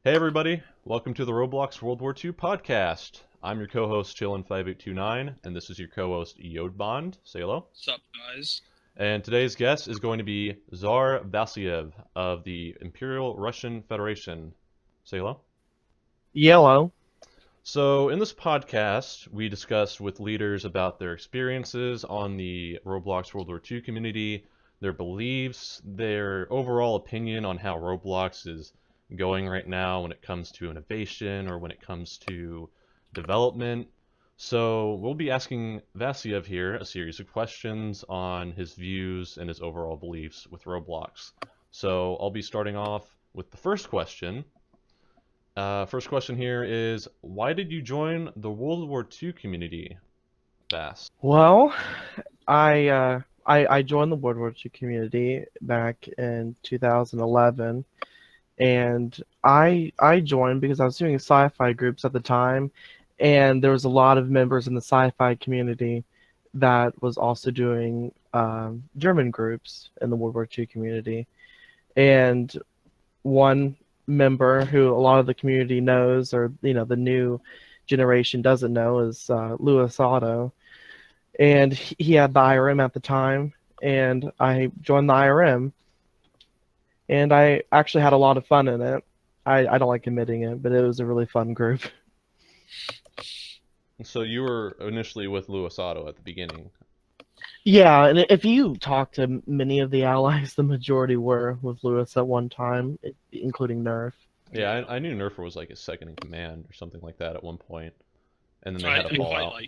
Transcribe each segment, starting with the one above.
Hey everybody, welcome to the Roblox World War II podcast. I'm your co-host Chillin5829, and this is your co-host Yodbond. Say hello. What's up, guys? And today's guest is going to be Tsar Vasilyev of the Imperial Russian Federation. Say hello. Yellow. So in this podcast, we discuss with leaders about their experiences on the Roblox World War II community, their beliefs, their overall opinion on how Roblox is going right now when it comes to innovation or when it comes to development. So we'll be asking Vasilyev here a series of questions on his views and his overall beliefs with Roblox. So I'll be starting off with the first question. First question here is, why did you join the World War II community, Vass? Well, I joined the World War II community back in 2011, and I joined because I was doing sci-fi groups at the time, and there was a lot of members in the sci-fi community that was also doing German groups in the World War II community, and one member who a lot of the community knows, or the new generation doesn't know, is Louis Otto, and he had the IRM at the time, and I joined the IRM, and I actually had a lot of fun in it. I don't like admitting it, but it was a really fun group. So you were initially with Louis Otto at the beginning. Yeah, and if you talk to many of the allies, the majority were with Louis at one time, including Nerf. Yeah, I knew Nerfer was like his second in command or something like that at one point, and then they had a fallout.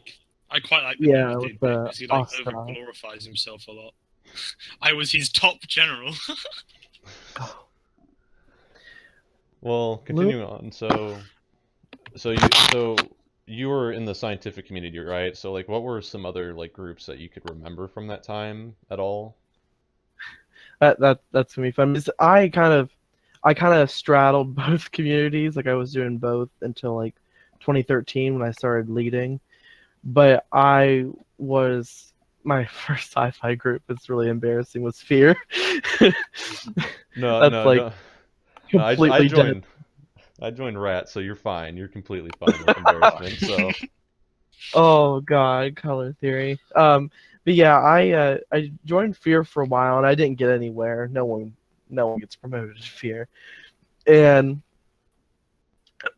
I quite like the Yeah, new with dude the because he like Oscar. over glorifies himself a lot. I was his top general. Well, continuing on, so you were in the scientific community, right? So like, what were some other like groups that you could remember from that time at all? That's gonna be fun. Because I kind of straddled both communities. Like I was doing both until like 2013 when I started leading. But my first sci-fi group. It's really embarrassing. Was Fear. No, That's no, like no, no. completely dead. I joined Rat, so you're fine. You're completely fine with embarrassment. So Oh God, color theory. But yeah, I joined Fear for a while and I didn't get anywhere. No one gets promoted to Fear. And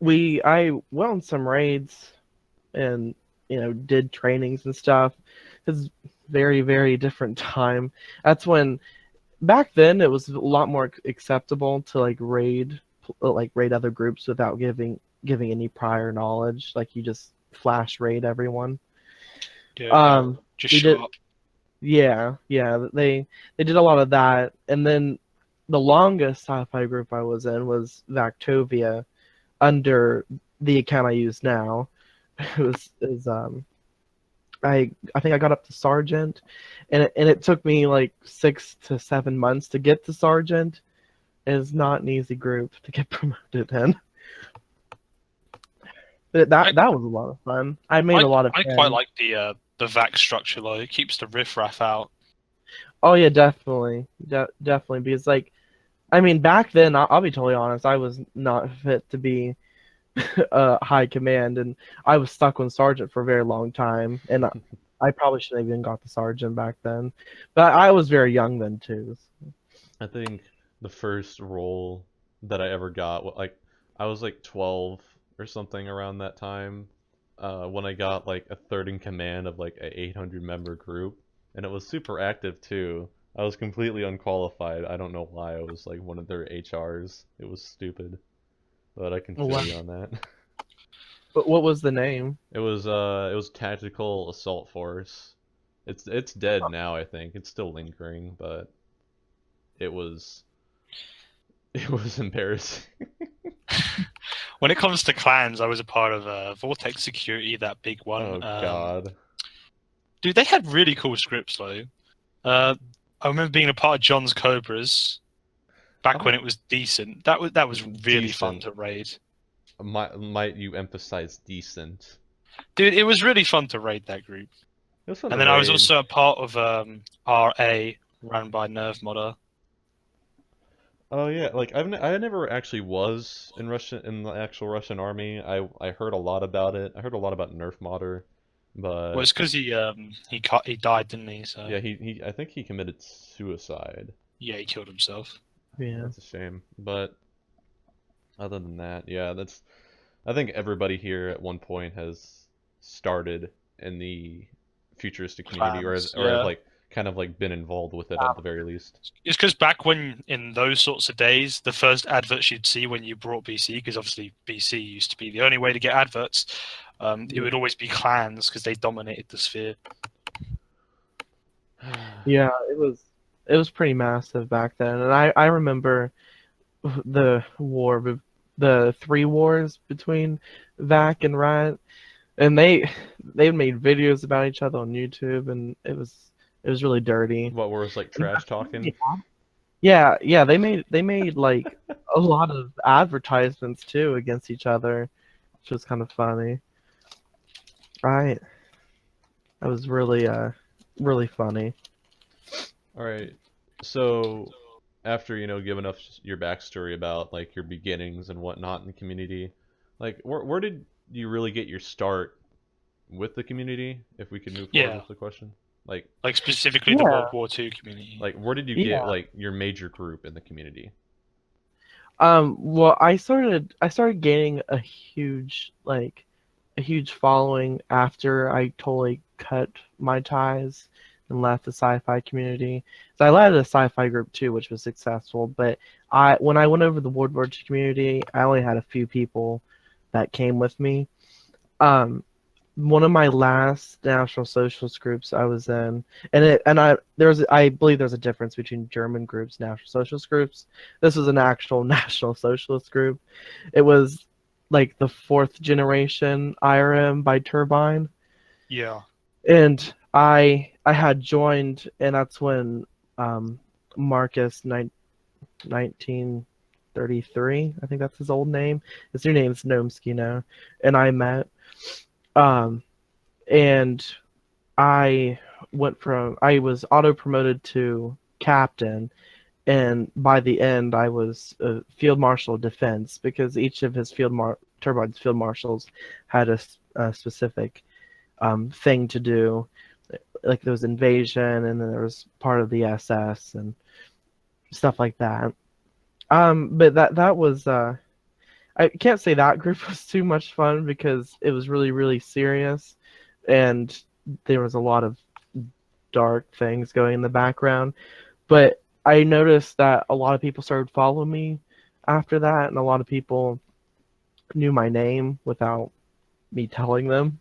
I went on some raids and did trainings and stuff. It's very, very different time. That's when back then it was a lot more acceptable to raid other groups without giving any prior knowledge. Like you just flash raid everyone. Yeah, just we show did up. yeah, they did a lot of that. And then the longest sci-fi group I was in was Vactovia under the account I use now. I think I got up to sergeant, and it took me like 6 to 7 months to get to sergeant. It's not an easy group to get promoted in. But I, that was a lot of fun. I made a lot of I quite friends. like the VAC structure though. It keeps the riffraff out. Oh yeah, definitely, definitely. Because like, I mean, back then, I'll be totally honest, I was not fit to be high command, and I was stuck on sergeant for a very long time, and I probably shouldn't have even got the sergeant back then. But I was very young then too. I think the first role that I ever got, like, I was like 12 or something around that time, when I got like a third in command of like a 800 member group, and it was super active too. I was completely unqualified. I don't know why I was like one of their HRs. It was stupid, but I can Oh, feel wow. you on that. But what was the name? It was Tactical Assault Force. It's dead now, I think. It's still lingering, but it was it was embarrassing. When it comes to clans, I was a part of Vortex Security, that big one. Oh God. Dude, they had really cool scripts though. I remember being a part of John's Cobras back when it was decent. That was really fun Decent. to raid. Might you emphasize decent? Dude, it was really fun to raid that group. It was fun to And then I was raid. also a part of RA, run by Nerve Modder. Oh yeah, like I never actually was in the actual Russian army. I heard a lot about it. I heard a lot about Nerf Modder, Well, but it's because he died, didn't he? So yeah, he I think he committed suicide. yeah, he killed himself. Yeah. That's a shame. But other than that, yeah, that's I think everybody here at one point has started in the futuristic community Clans, or have yeah. like kind of like been involved with it at the very least. It's because back when in those sorts of days, the first adverts you'd see when you brought BC, because obviously BC used to be the only way to get adverts, it would always be clans because they dominated the sphere. Yeah, it was pretty massive back then, and I remember the the three wars between Vac and Riot, and they made videos about each other on YouTube, and it was really dirty. What was like trash talking? Yeah, they made like a lot of advertisements too against each other, which was kind of funny. Right. That was really funny. All right. So after, giving us your backstory about like your beginnings and whatnot in the community, like where did you really get your start with the community? If we could move forward Yeah, with the question. Like like specifically the Yeah. World War II community. like where did you Yeah. get like your major group in the community? Well, I started gaining a huge following after I totally cut my ties and left the sci-fi community. So I led a sci-fi group too, which was successful. But when I went over the World War II community, I only had a few people that came with me. One of my last National Socialist groups I was in, I believe there's a difference between German groups, National Socialist groups. This was an actual National Socialist group. It was like the fourth generation IRM by Turbine, Yeah, and I had joined, and that's when Marcus 1933, I think that's his old name. His new name's Gnomsky now, and I met. Um, and I I was auto promoted to captain, and by the end I was a field marshal of defense because each of his Turbine's field marshals had a specific thing to do. Like there was invasion, and then there was part of the SS and stuff like that. But that was I can't say that group was too much fun because it was really serious, and there was a lot of dark things going in the background. But I noticed that a lot of people started following me after that, and a lot of people knew my name without me telling them.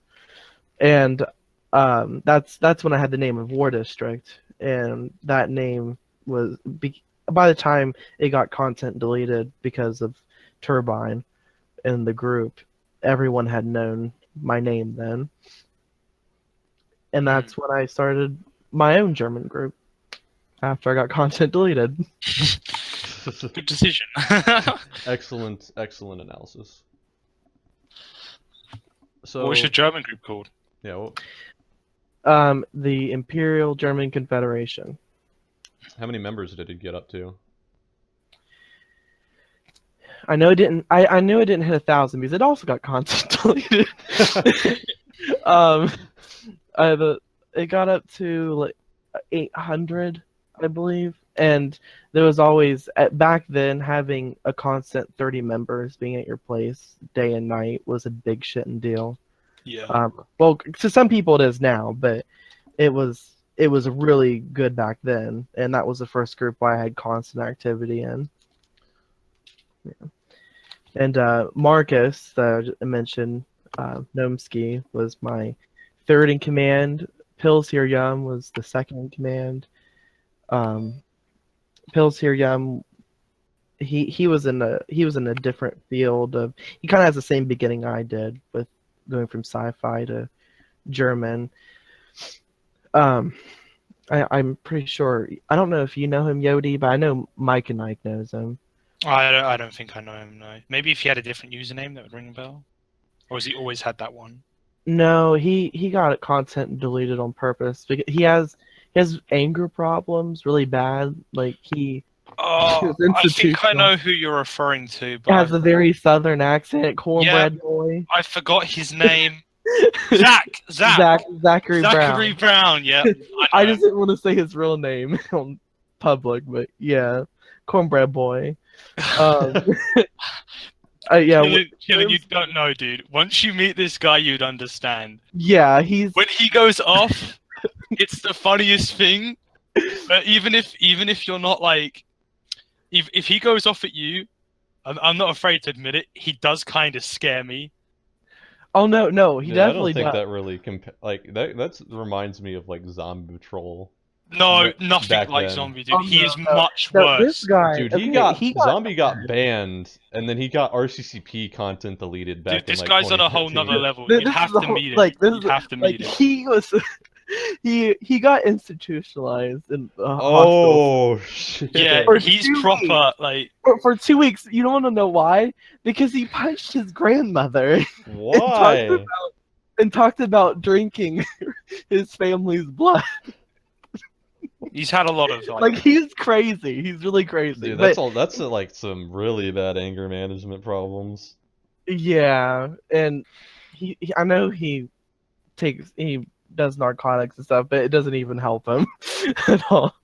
And that's when I had the name of War District, and that name was by the time it got content deleted because of Turbine in the group, everyone had known my name then. And that's when I started my own German group after I got content deleted. good decision. Excellent analysis. So What was your German group called? yeah, well, The Imperial German Confederation. how many members did it get up to? I know it didn't. I knew it didn't hit 1,000 because it also got content deleted. um, it got up to like 800, I believe, and there was always back then having a constant 30 members being at your place day and night was a big shitting deal. Yeah. Well, to some people it is now, but it was really good back then, and that was the first group I had constant activity in. Yeah. And Marcus, that I mentioned, Gnomsky, was my third in command. Pils Here Yum was the second in command. Pils Here Yum, he was in a different field of. He kind of has the same beginning I did with going from sci-fi to German. I'm pretty sure. I don't know if you know him, Yodi, but I know Mike and Ike knows him. I don't think I know him. No, maybe if he had a different username that would ring a bell, or has he always had that one? No, he got content deleted on purpose because he has anger problems really bad. Like Oh, It's I think I institutional. know who you're referring to, He has but a very southern accent, cornbread boy. I forgot his name. Zach. Zachary Zachary Brown. Brown. Yeah, I I know just him. didn't want to say his real name on public, but yeah, cornbread boy. Um, yeah, Chillin, you don't know, dude. Once you meet this guy, you'd understand. yeah, he's When he goes off, it's the funniest thing. But even if you're not like, if he goes off at you, I'm not afraid to admit it. He does kind of scare me. oh no, he Yeah, I don't definitely think does. that really like that. That's reminds me of like Zombie Patrol No, nothing back like then. Zombie, dude. Oh He is no, much no, this worse. guy, Dude, he okay, got he got Zombie got banned, and then he got RCCP content deleted Dude, back in this like guy's on a whole nother 2015. level. this You'd is have the to whole, meet him. like this You'd is have to like meet him. he was he got institutionalized in hospitals Oh shit! Yeah, for he's 2 weeks. proper like. For 2 weeks. You don't want to know why? Because he punched his grandmother Why? and talked about drinking his family's blood. He's had a lot of Like he's crazy. He's really crazy. Dude, But that's all. That's like some really bad anger management problems. yeah, and I know he does narcotics and stuff, but it doesn't even help him at all.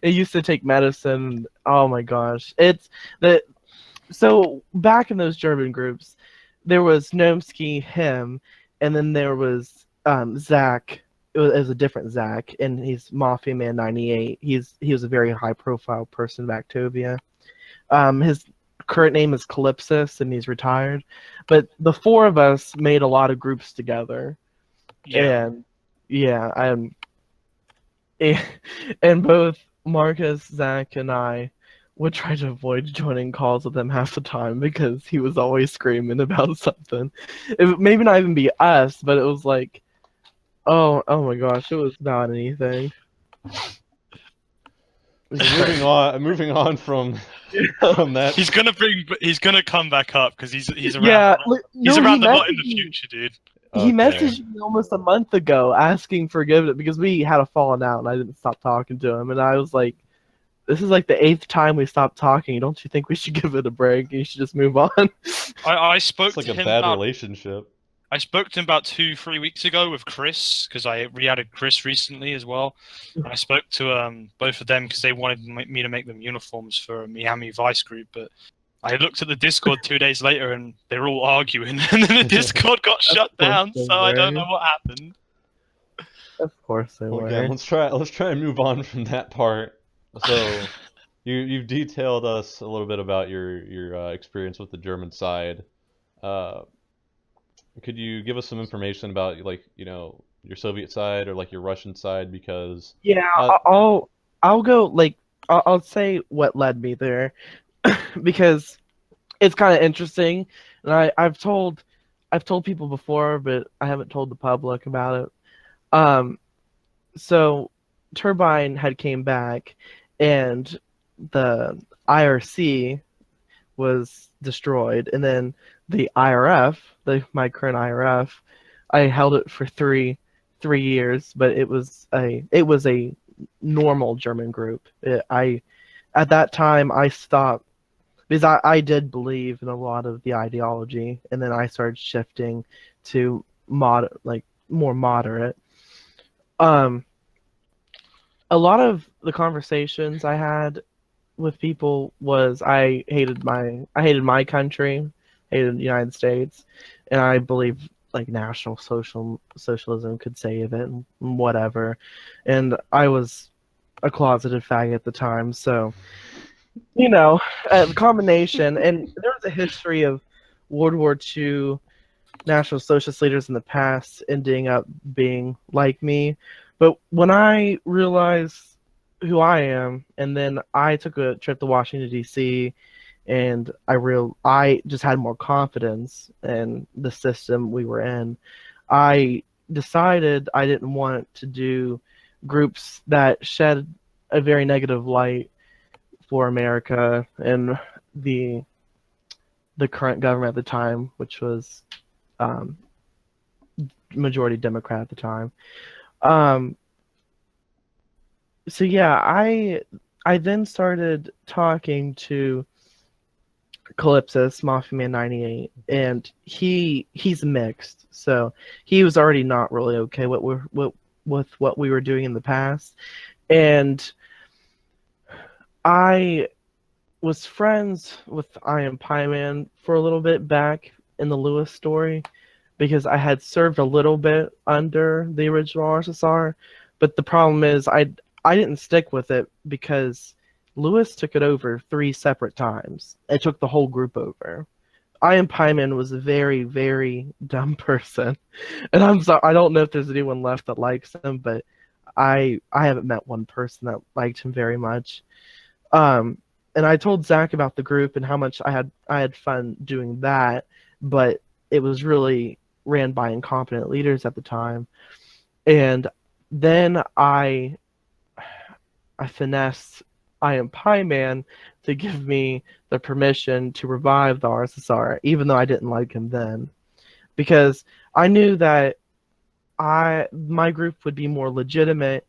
He used to take medicine. Oh my gosh, it's that. So back in those German groups, there was Nomsky, him, and then there was Zach. It was a different Zach, and he's Mafia Man 98. He was a very high profile person of Actovia. His current name is Calypsis, and he's retired. But the four of us made a lot of groups together, yeah. and yeah, and both Marcus, Zach, and I would try to avoid joining calls with him half the time because he was always screaming about something. It maybe not even be us, but it was like, oh my gosh, it was about anything. Moving on from that. He's gonna come back up because he's around. Yeah, He's no, around he a lot in the messaged me. future, dude. He Okay. messaged me almost a month ago asking forgiveness because we had a falling out and I didn't stop talking to him. And I was like, this is like the 8th time we stopped talking. Don't you think we should give it a break? You should just move on. I spoke It's like to a him bad about relationship. I spoke to him about 2-3 weeks ago with Chris because I re-added Chris recently as well. And I spoke to both of them because they wanted me to make them uniforms for a Miami Vice group, but I looked at the Discord 2 days later and they were all arguing, and then the Discord got shut down. they So I don't were. know what happened. Of course they were. Okay, let's try and move on from that part. So, you've detailed us a little bit about your experience with the German side. Could you give us some information about like your Soviet side or like your Russian side because Yeah, I'll go like I'll say what led me there because it's kind of interesting, and I've told people before, but I haven't told the public about it. So Turbine had came back, and the IRC was destroyed, and then the IRF, my current IRF, I held it for three years, but it was a normal German group. At that time I stopped because I did believe in a lot of the ideology, and then I started shifting to more moderate. A lot of the conversations I had with people was I hated my country, hated the United States, and I believe like national socialism could save it and whatever. And I was a closeted fag at the time, so a combination. And there was a history of World War II National Socialist leaders in the past ending up being like me. But when I realized who I am, and then I took a trip to Washington D.C., and I just had more confidence in the system we were in. I decided I didn't want to do groups that shed a very negative light for America and the current government at the time, which was majority Democrat at the time. So yeah, I then started talking to Calypsis, Mafia Man 98, and he's mixed. So he was already not really okay with what we were doing in the past. And I was friends with I Am Pie Man for a little bit back in the Lewis story because I had served a little bit under the original RSSR, but the problem is I didn't stick with it because Lewis took it over 3 separate times. It took the whole group over. I Am Pie Man was a very, very dumb person. And I'm sorry, I don't know if there's anyone left that likes him, but I haven't met one person that liked him very much. And I told Zach about the group and how much I had fun doing that, but it was really ran by incompetent leaders at the time. And then I finessed I Am Pie Man to give me the permission to revive the RSSR, even though I didn't like him then, because I knew that my group would be more legitimate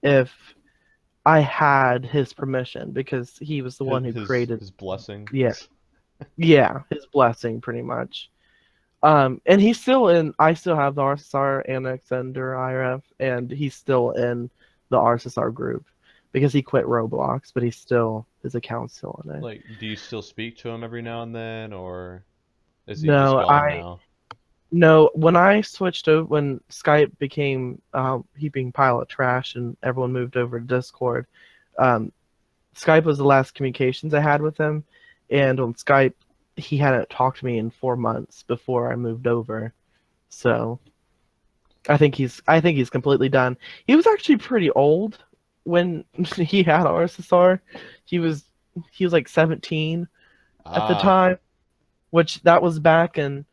if I had his permission because he was the one who created. His blessing. Yeah, yeah, his blessing pretty much. And he's still in. I still have the RSSR annex under IRF, and he's still in the RSSR group because he quit Roblox, but his account's still in it. Like, do you still speak to him every now and then, or is he just No, gone now? no. When I switched over, when Skype became heaping pile of trash, and everyone moved over to Discord, um, Skype was the last communications I had with him, and on Skype he hadn't talked to me in 4 months before I moved over. So I think he's completely done. He was actually pretty old when he had RSSR. He was like 17 at the Ah, time, which that was back in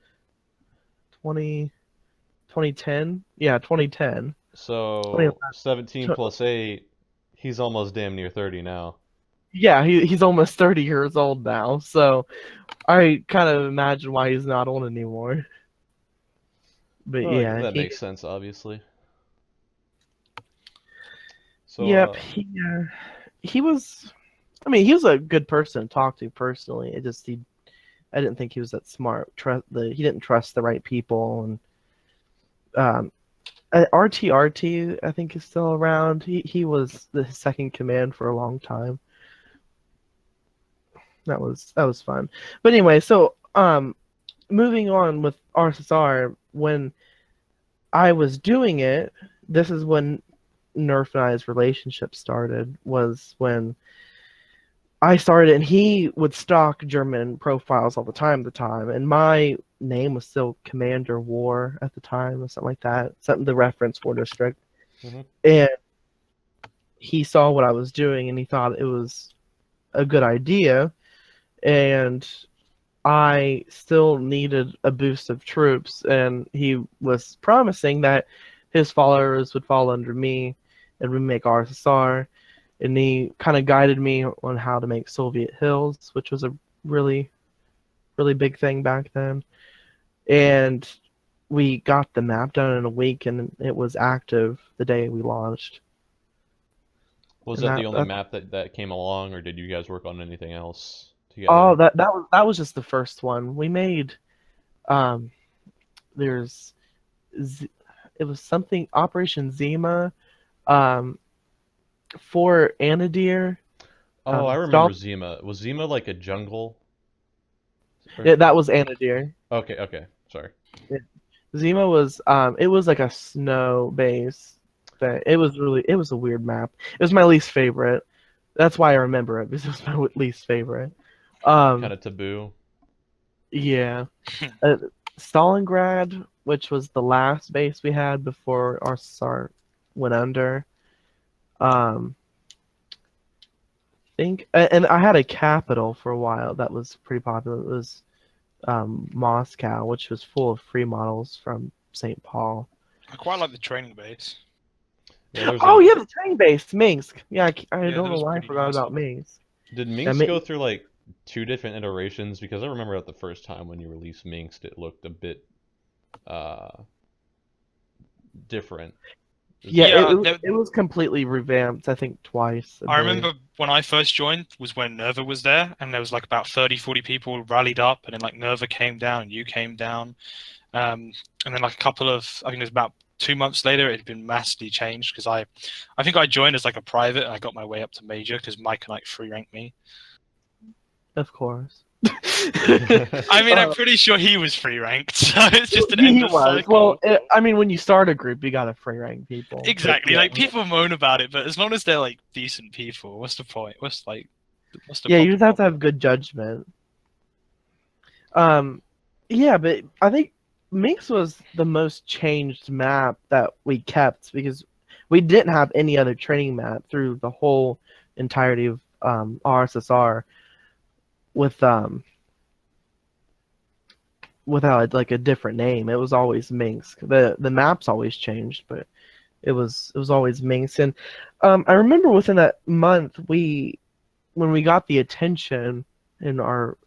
2010. Yeah, 2010. so 17 plus 8, he's almost damn near 30 now. Yeah, he's almost 30 years old now, so I kind of imagine why he's not on anymore. But Well, yeah, that makes sense, obviously. So, yep, he was. I mean, he was a good person to talk to personally. I didn't think he was that smart. He didn't trust the right people, and RTRT I think is still around. He was the second command for a long time. That was fun. But anyway, so moving on with RSSR, when I was doing it, this is when Nerf and I's relationship started, was when I started, and he would stalk German profiles all the time, and my name was still Commander War at the time, or something like that, something the reference war district. mhm. And he saw what I was doing, and he thought it was a good idea, and I still needed a boost of troops, and he was promising that his followers would fall under me and we make RSSR, and he kind of guided me on how to make Soviet Hills, which was a really, really big thing back then. And we got the map done in a week, and it was active the day we launched. Was And that the only map that came along, or did you guys work on anything else oh, together? that was just the first one we made. Um, there's it was something Operation Zima, um, for Anadir. Oh, I remember Stalin, Zima. Was Zima like a jungle? yeah, that was Anadir. Okay, okay, sorry. Yeah. Zima was it was like a snow base thing. It was a weird map. It was my least favorite. That's why I remember it, because it was my least favorite. Kind Um, of taboo. yeah. Uh, Stalingrad, which was the last base we had before our SAR went under. Um, think and I had a capital for a while that was pretty popular. It was Moscow, which was full of free models from St. Paul. I quite like the training base. Yeah, there's Oh a. yeah, the train base, Minsk. Yeah, I Yeah, don't that know was why I pretty forgot nice. about Minsk. Did Yeah, Minx go through like 2 different iterations? Because I remember at the first time when you released Minx, it looked a bit uh different. Yeah, Yeah, it was completely revamped, I think twice. I believe. remember when I first joined was when Nerva was there, and there was like about 30, 40 people rallied up, and then like Nerva came down, and you came down, and then like a couple of, I think it was about 2 months later, it had been massively changed because I think I joined as like a private, and I got my way up to major because Mike and Ike free ranked me. Of course. I mean, I'm pretty sure he was free ranked, so it's just an he endless was. cycle. Well, I mean, when you start a group, you gotta free rank people. Exactly. But, Like people moan about it, but as long as they're like decent people, what's the point? What's the yeah, you problem? just have to have good judgment. Yeah, but I think Minx was the most changed map that we kept because we didn't have any other training map through the whole entirety of RSSR with without like a different name. It was always Minx. The maps always changed, but it was always Minx. And I remember within that month when we got the attention and our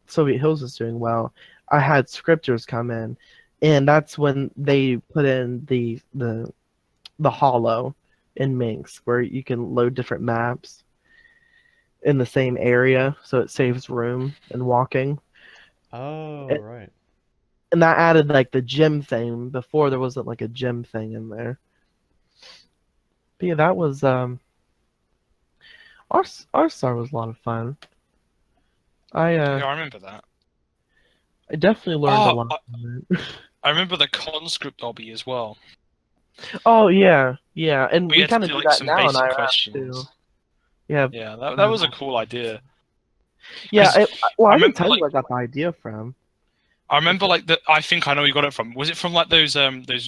Soviet Hills was doing well, I had scripters come in, and that's when they put in the hollow in Minx where you can load different maps in the same area, so it saves room and walking. Oh, And, right. and that added like the gym thing. Before there wasn't like a gym thing in there. But yeah, that was our star was a lot of fun. Yeah, I remember that. I definitely learned a Oh, lot from it. I remember the conscript obby as well. Oh yeah, yeah, and we had to kind of do do like that some now in basic IRAP too. questions. Yeah, Yeah, that was a cool idea. yeah. Well, I remember, can tell like, you where I got the idea from. I remember like I think I know where you got it from. Was it from like those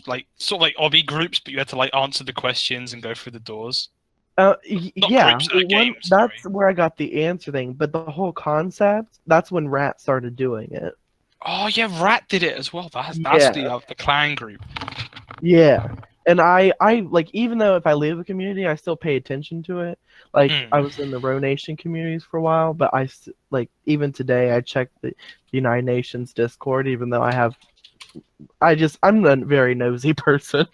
like sort of like obby groups, but you had to like answer the questions and go through the doors? Not Yeah, groups, one, games. that's Sorry. where I got the answer thing, but the whole concept, that's when Rat started doing it. Oh yeah, Rat did it as well. That's Yeah. the clan group. Yeah. And I like, even though if I leave the community, I still pay attention to it. Like I was in the Row Nation communities for a while, but like even today I check the United Nations Discord, even though I'm a very nosy person.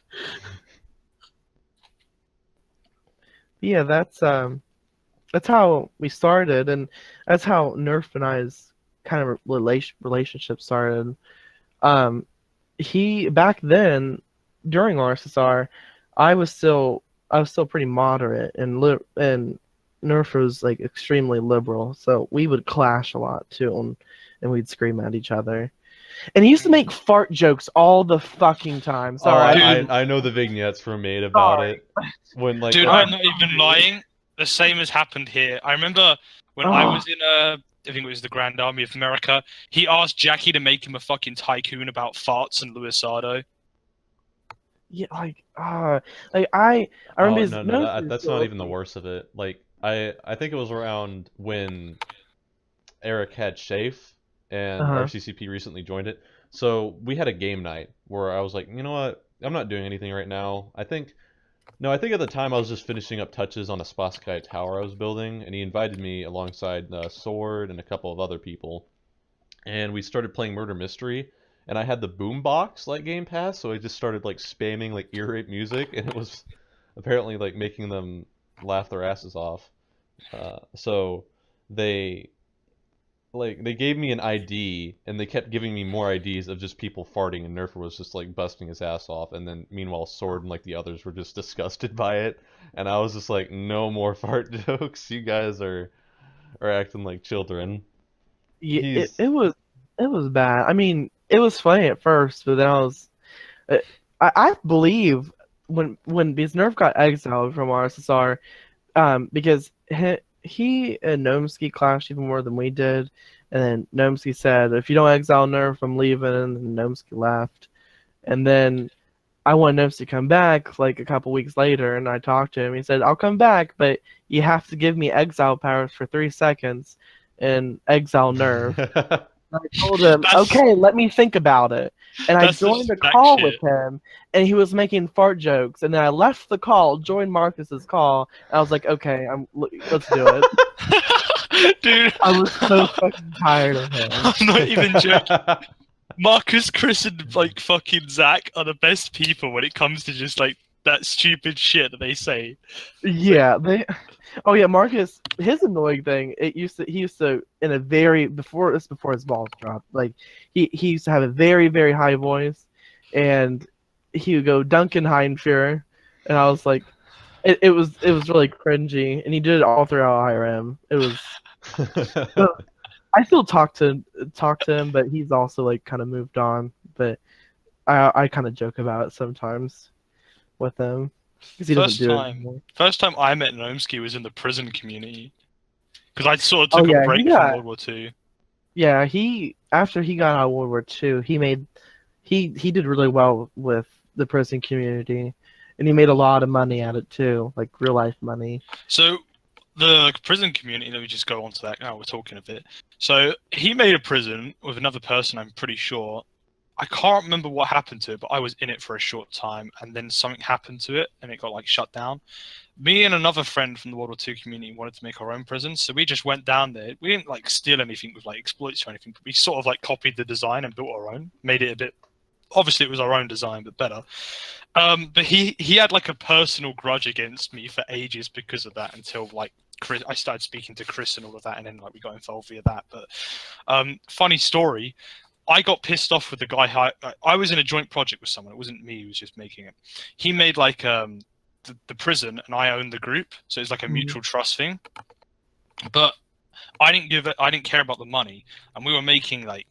Yeah, that's how we started, and that's how Nerf and I's kind of relationship started. He back then during RSSR, I was still pretty moderate, and Nerf was like extremely liberal, so we would clash a lot too, and we'd scream at each other. And he used to make fart jokes all the fucking time. Sorry, I know the vignettes were made about it. When like Dude, I'm not even lying. The same has happened here. I remember when I was in I think it was the Grand Army of America. He asked Jackie to make him a fucking tycoon about farts and Luisado. Yeah, like I remember. No, that's not even the worst of it. Like I think it was around when Eric had Shafe and RCCP recently joined it. So we had a game night where I was like, you know what? I'm not doing anything right now. I think at the time I was just finishing up touches on a Spasskai tower I was building, and he invited me alongside Sword and a couple of other people. And we started playing Murder Mystery, and I had the boombox like Game Pass, so I just started like spamming like ear rape music, and it was apparently like making them laugh their asses off. So they gave me an ID, and they kept giving me more IDs of just people farting, and Nerfer was just like busting his ass off, and then meanwhile Sword and like the others were just disgusted by it, and I was just like, no more fart jokes. You guys are acting like children. Yeah, it was bad. I mean, it was funny at first, but then I believe because Nerf got exiled from RSSR, because he and Gnomsky clashed even more than we did, and then Gnomsky said, "If you don't exile Nerf, I'm leaving," and then Gnomsky left. And then I wanted Gnomsky to come back like a couple weeks later, and I talked to him. He said, "I'll come back, but you have to give me exile powers for 3 seconds and exile Nerf." I told him, "Okay, let me think about it." And I joined the call with him, and he was making fart jokes. And then I left the call, joined Marcus's call, and I was like, "Okay, let's do it." Dude, I was so fucking tired of him. I'm not even joking. Marcus, Chris, and like fucking Zach are the best people when it comes to just like that stupid shit that they say. Yeah, they. Oh yeah, Marcus. His annoying thing. He used to in a very before his balls dropped. Like he used to have a very very high voice, and he would go Dunkenheinführer, and I was like, it was really cringy, and he did it all throughout IRM. It was. I still talk to him, but he's also like kind of moved on. But I kind of joke about it sometimes with him because he doesn't do it anymore. First time I met Nomsky was in the prison community because I sort of Oh took yeah, a break he from got World War II. yeah after he got out of World War II, he did really well with the prison community, and he made a lot of money at it too, like real life money. So the prison community, let me just go on to that now we're talking a bit. So he made a prison with another person, I'm pretty sure. I can't remember what happened to it, but I was in it for a short time, and then something happened to it, and it got like shut down. Me and another friend from the World War II community wanted to make our own prison, so we just went down there. We didn't like steal anything with like exploits or anything, but we sort of like copied the design and built our own, made it a bit. Obviously, it was our own design, but better. But he had like a personal grudge against me for ages because of that until like Chris, I started speaking to Chris and all of that, and then like we got involved via that. But funny story, I got pissed off with the guy. I was in a joint project with someone. It wasn't me who was just making it. He made like the prison, and I owned the group, so it's like a mutual trust thing. But I didn't care about the money, and we were making like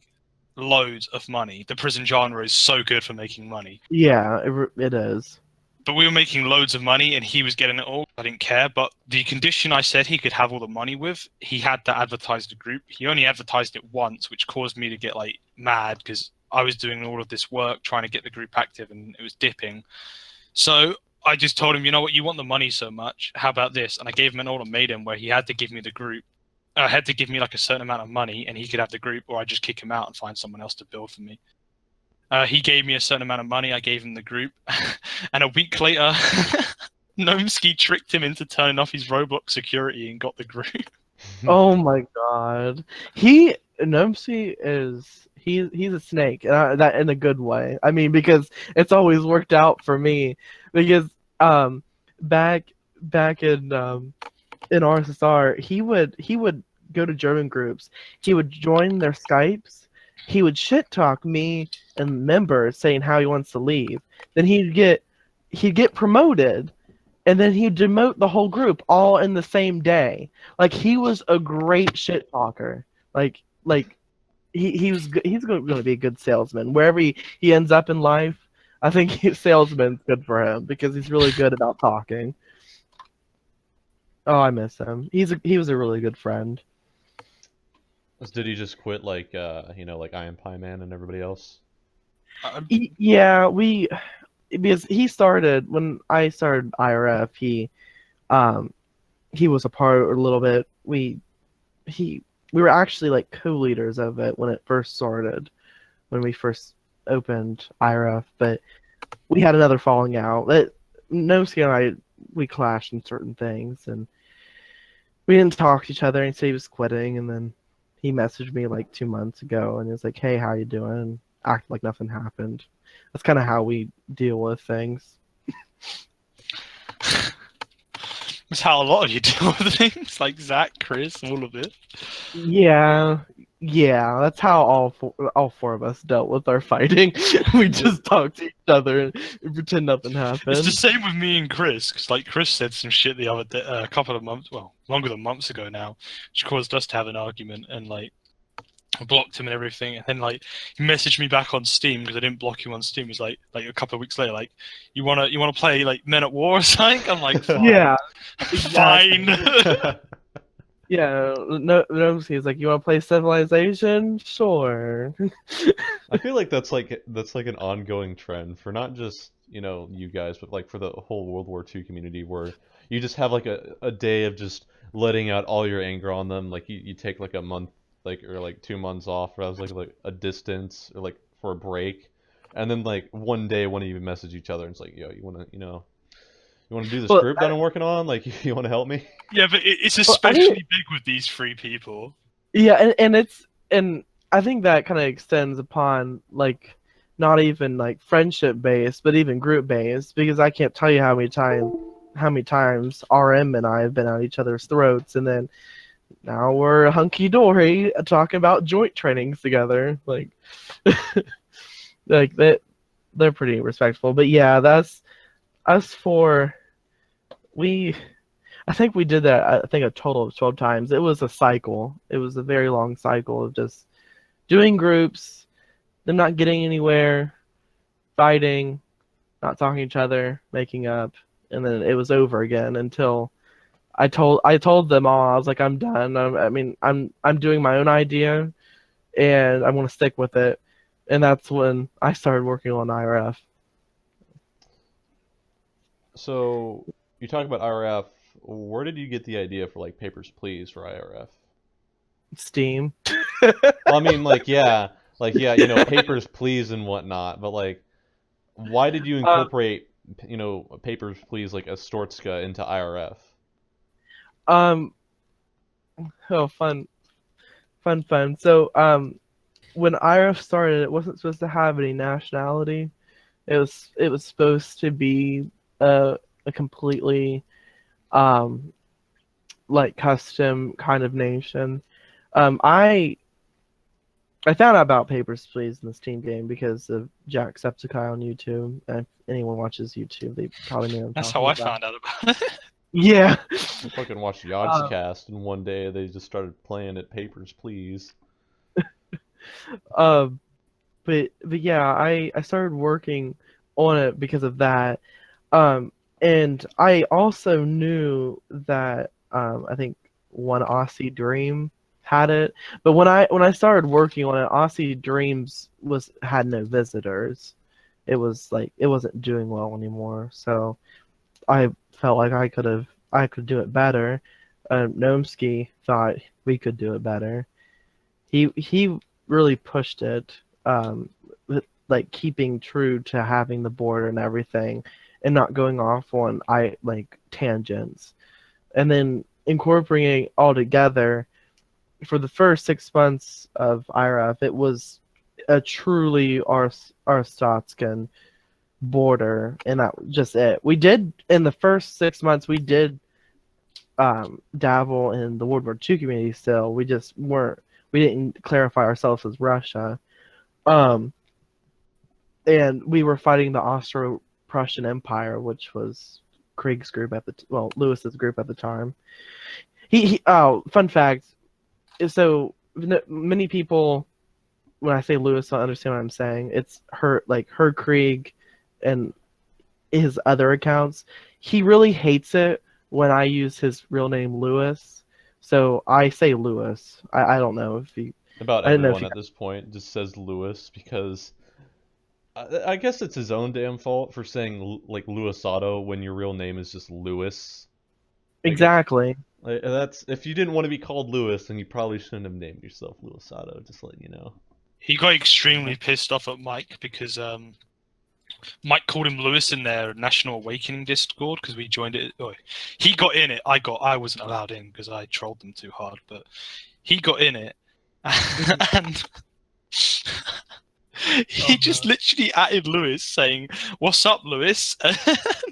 loads of money. The prison genre is so good for making money. Yeah, it is. But we were making loads of money, and he was getting it all. I didn't care. But the condition I said he could have all the money with, he had to advertise the group. He only advertised it once, which caused me to get like mad because I was doing all of this work trying to get the group active, and it was dipping. So I just told him, you know what, you want the money so much. How about this? And I gave him an ultimatum where he had to give me the group. Had to give me like a certain amount of money, and he could have the group, or I'd just kick him out and find someone else to build for me. He gave me a certain amount of money. I gave him the group, and a week later, Nomsky tricked him into turning off his Roblox security and got the group. Oh my god, Nomsky is he's a snake, and that in a good way. I mean, because it's always worked out for me. Because back in RSSR, he would go to German groups. He would join their Skypes. He would shit talk me and members saying how he wants to leave. Then he'd get promoted, and then he'd demote the whole group all in the same day. Like he was a great shit talker. Like he's going to be a good salesman wherever he ends up in life. I think salesman's good for him because he's really good about talking. Oh, I miss him. He was a really good friend. Did he just quit like like I Am Pie Man and everybody else? Yeah, because he started when I started IRF. He was a part a little bit. We were actually like co-leaders of it when it first started, when we first opened IRF. But we had another falling out. Noski and we clashed in certain things, and we didn't talk to each other. And he said he was quitting, and then he messaged me like 2 months ago, and he was like, "Hey, how you doing?" And acted like nothing happened. That's kind of how we deal with things. That's how a lot of you deal with things, like Zach, Chris, all of it. Yeah, that's how all four of us dealt with our fighting. We just talked to each other and pretend nothing happened. It's the same with me and Chris, because like Chris said some shit the other day, a couple of months, well, longer than months ago now, which caused us to have an argument, and like I blocked him and everything, and then like he messaged me back on Steam because I didn't block him on Steam. It was like a couple of weeks later, like you wanna play like Men at War or something? I'm like, fine. Yeah, fine. Yeah, no. He's like, you want to play Civilization? Sure. I feel like that's like an ongoing trend for not just you guys, but like for the whole World War II community, where you just have like a day of just letting out all your anger on them. Like you take like a month, or like 2 months off, or I was like a distance, or like for a break, and then like one day one of you message each other and it's like, yo, you want to do this group that I'm working on? Like, you want to help me? Yeah, but it's especially big with these three people. Yeah, and I think that kind of extends upon like not even like friendship based, but even group based, because I can't tell you how many times RM and I have been at each other's throats, and then now we're hunky dory talking about joint trainings together. Like, like that, they're pretty respectful. But yeah, that's us for we. I think we did that. I think a total of 12 times. It was a cycle. It was a very long cycle of just doing groups, them not getting anywhere, fighting, not talking to each other, making up, and then it was over again until I told them all. I was like, I'm done. I'm doing my own idea, and I want to stick with it. And that's when I started working on IRF. So you talk about IRF. Where did you get the idea for like Papers, Please for IRF? Steam. Well, I mean, like yeah, you know, Papers, Please and whatnot. But like, why did you Um, incorporate, you know, Papers, Please like a Stortska into IRF? um, oh, fun. So, when IRF started, it wasn't supposed to have any nationality. It was supposed to be a completely um like custom kind of nation. I found out about Papers, Please in this team game because of Jacksepticeye on YouTube. And if anyone watches YouTube, they probably know what I'm That's talking how I about. found out about it. Yeah. I fucking watched Uh, Yogscast, and one day they just started playing at Papers, Please. um, but yeah, I started working on it because of that. And I also knew that I think one Aussie Dream had it, but when I started working on it, Aussie Dreams had no visitors. It was like it wasn't doing well anymore, so I felt like I could do it better. Gnomesky thought we could do it better. He really pushed it, like keeping true to having the border and everything, and not going off on tangents, and then incorporating it all together. For the first 6 months of IRF, it was a truly Arstotzkan border, and that was just it. We did in the first 6 months. We did dabble in the World War II community still. We just weren't. We didn't clarify ourselves as Russia. Um, and we were fighting the Austro-Prussian Empire, which was Krieg's group Lewis's group at the time. Fun fact. So many people, when I say Lewis, don't understand what I'm saying. It's her Krieg, and his other accounts. He really hates it when I use his real name Lewis. So I say Lewis. I don't know if he. About I didn't know if everyone he. at this point just says Lewis because I guess it's his own damn fault for saying like Luisado when your real name is just Lewis. Exactly. Like, that's if you didn't want to be called Lewis, then you probably shouldn't have named yourself Luisado. Just letting you know. He got extremely pissed off at Mike because Mike called him Lewis in their National Awakening Discord because we joined it. Oh, he got in it. I wasn't allowed in because I trolled them too hard, but he got in it, and he just literally added Lewis saying, "What's up, Lewis?" And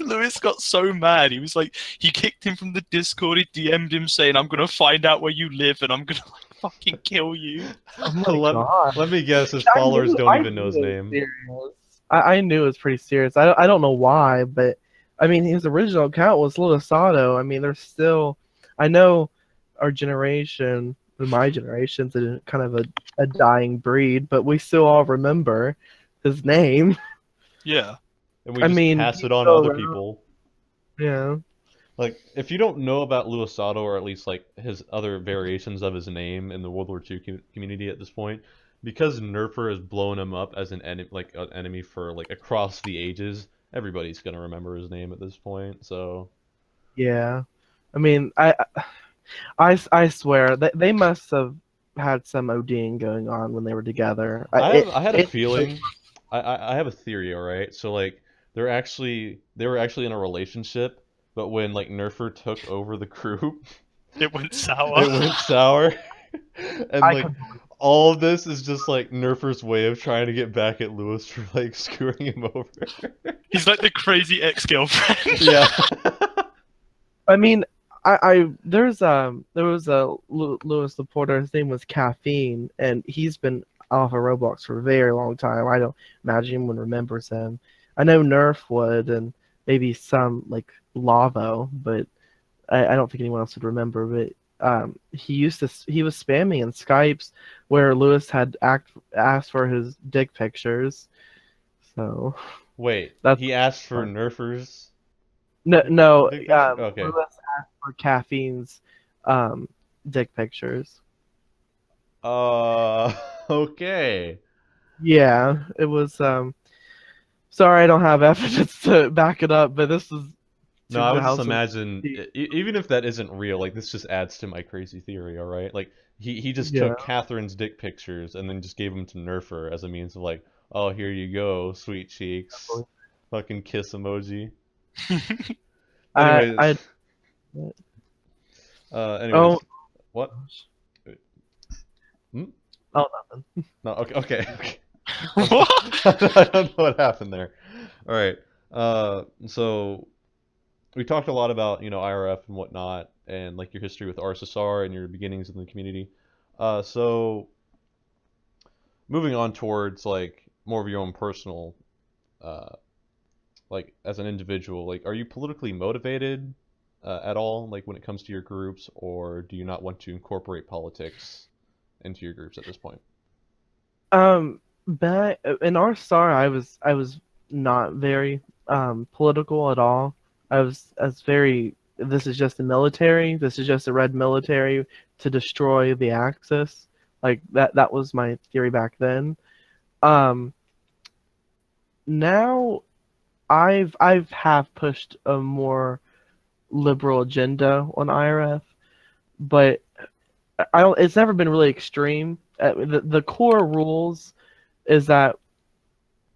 Lewis got so mad. He was like, he kicked him from the Discord. He DM'd him saying, "I'm gonna find out where you live and I'm gonna like fucking kill you." Oh my let, god. let me guess, his I followers knew- don't I even know his knew it was name. serious. I knew it was pretty serious. I don't know why, but I mean, his original account was Luisado. I mean, there's still. I know our generation, my generation's a kind of a dying breed, but we still all remember his name. Yeah. And we I just mean, pass he's it on to still other around. people. Yeah. Like, if you don't know about Luisado, or at least like his other variations of his name in the World War II community at this point, because Nerfer has blown him up as an enemy for like across the ages, everybody's gonna remember his name at this point. So Yeah. I mean, I swear that they must have had some ODing going on when they were together. I had a feeling, I have a theory, all right. So like they were actually in a relationship, but when like Nerfer took over the group, It went sour. it went sour. And I like completely all of this is just like Nerfer's way of trying to get back at Lewis for like screwing him over. He's like the crazy ex-girlfriend. Yeah. I mean, there was a Lewis Laporta. His name was Caffeine, and he's been off of Roblox for a very long time. I don't imagine anyone remembers him. I know Nerf would, and maybe some like Lavo, but I don't think anyone else would remember. But he was spamming in Skypes where Lewis had asked for his dick pictures. So Wait, that's he asked for Nerfers? no. Dick picture? Okay. Lewis asked for Caffeine's dick pictures. Okay. Yeah, it was. Sorry, I don't have evidence to back it up, but this is. No, I would just imagine, even if that isn't real, like this just adds to my crazy theory, all right? Like he just took Catherine's dick pictures and then just gave them to Nerfer as a means of like, oh, here you go, sweet cheeks, fucking kiss emoji. Anyways, Oh. What? Oh, nothing. No, okay. What? I don't know what happened there. All right. So we talked a lot about, IRF and whatnot, and like your history with RSSR and your beginnings in the community. So moving on towards like more of your own personal, like as an individual, like are you politically motivated at all, like when it comes to your groups, or do you not want to incorporate politics into your groups at this point? Back in RSSR, I was not very political at all. I was very. This is just the military. This is just a red military to destroy the Axis. Like that was my theory back then. Now I've have pushed a more liberal agenda on IRF, but I don't. It's never been really extreme. The core rules is that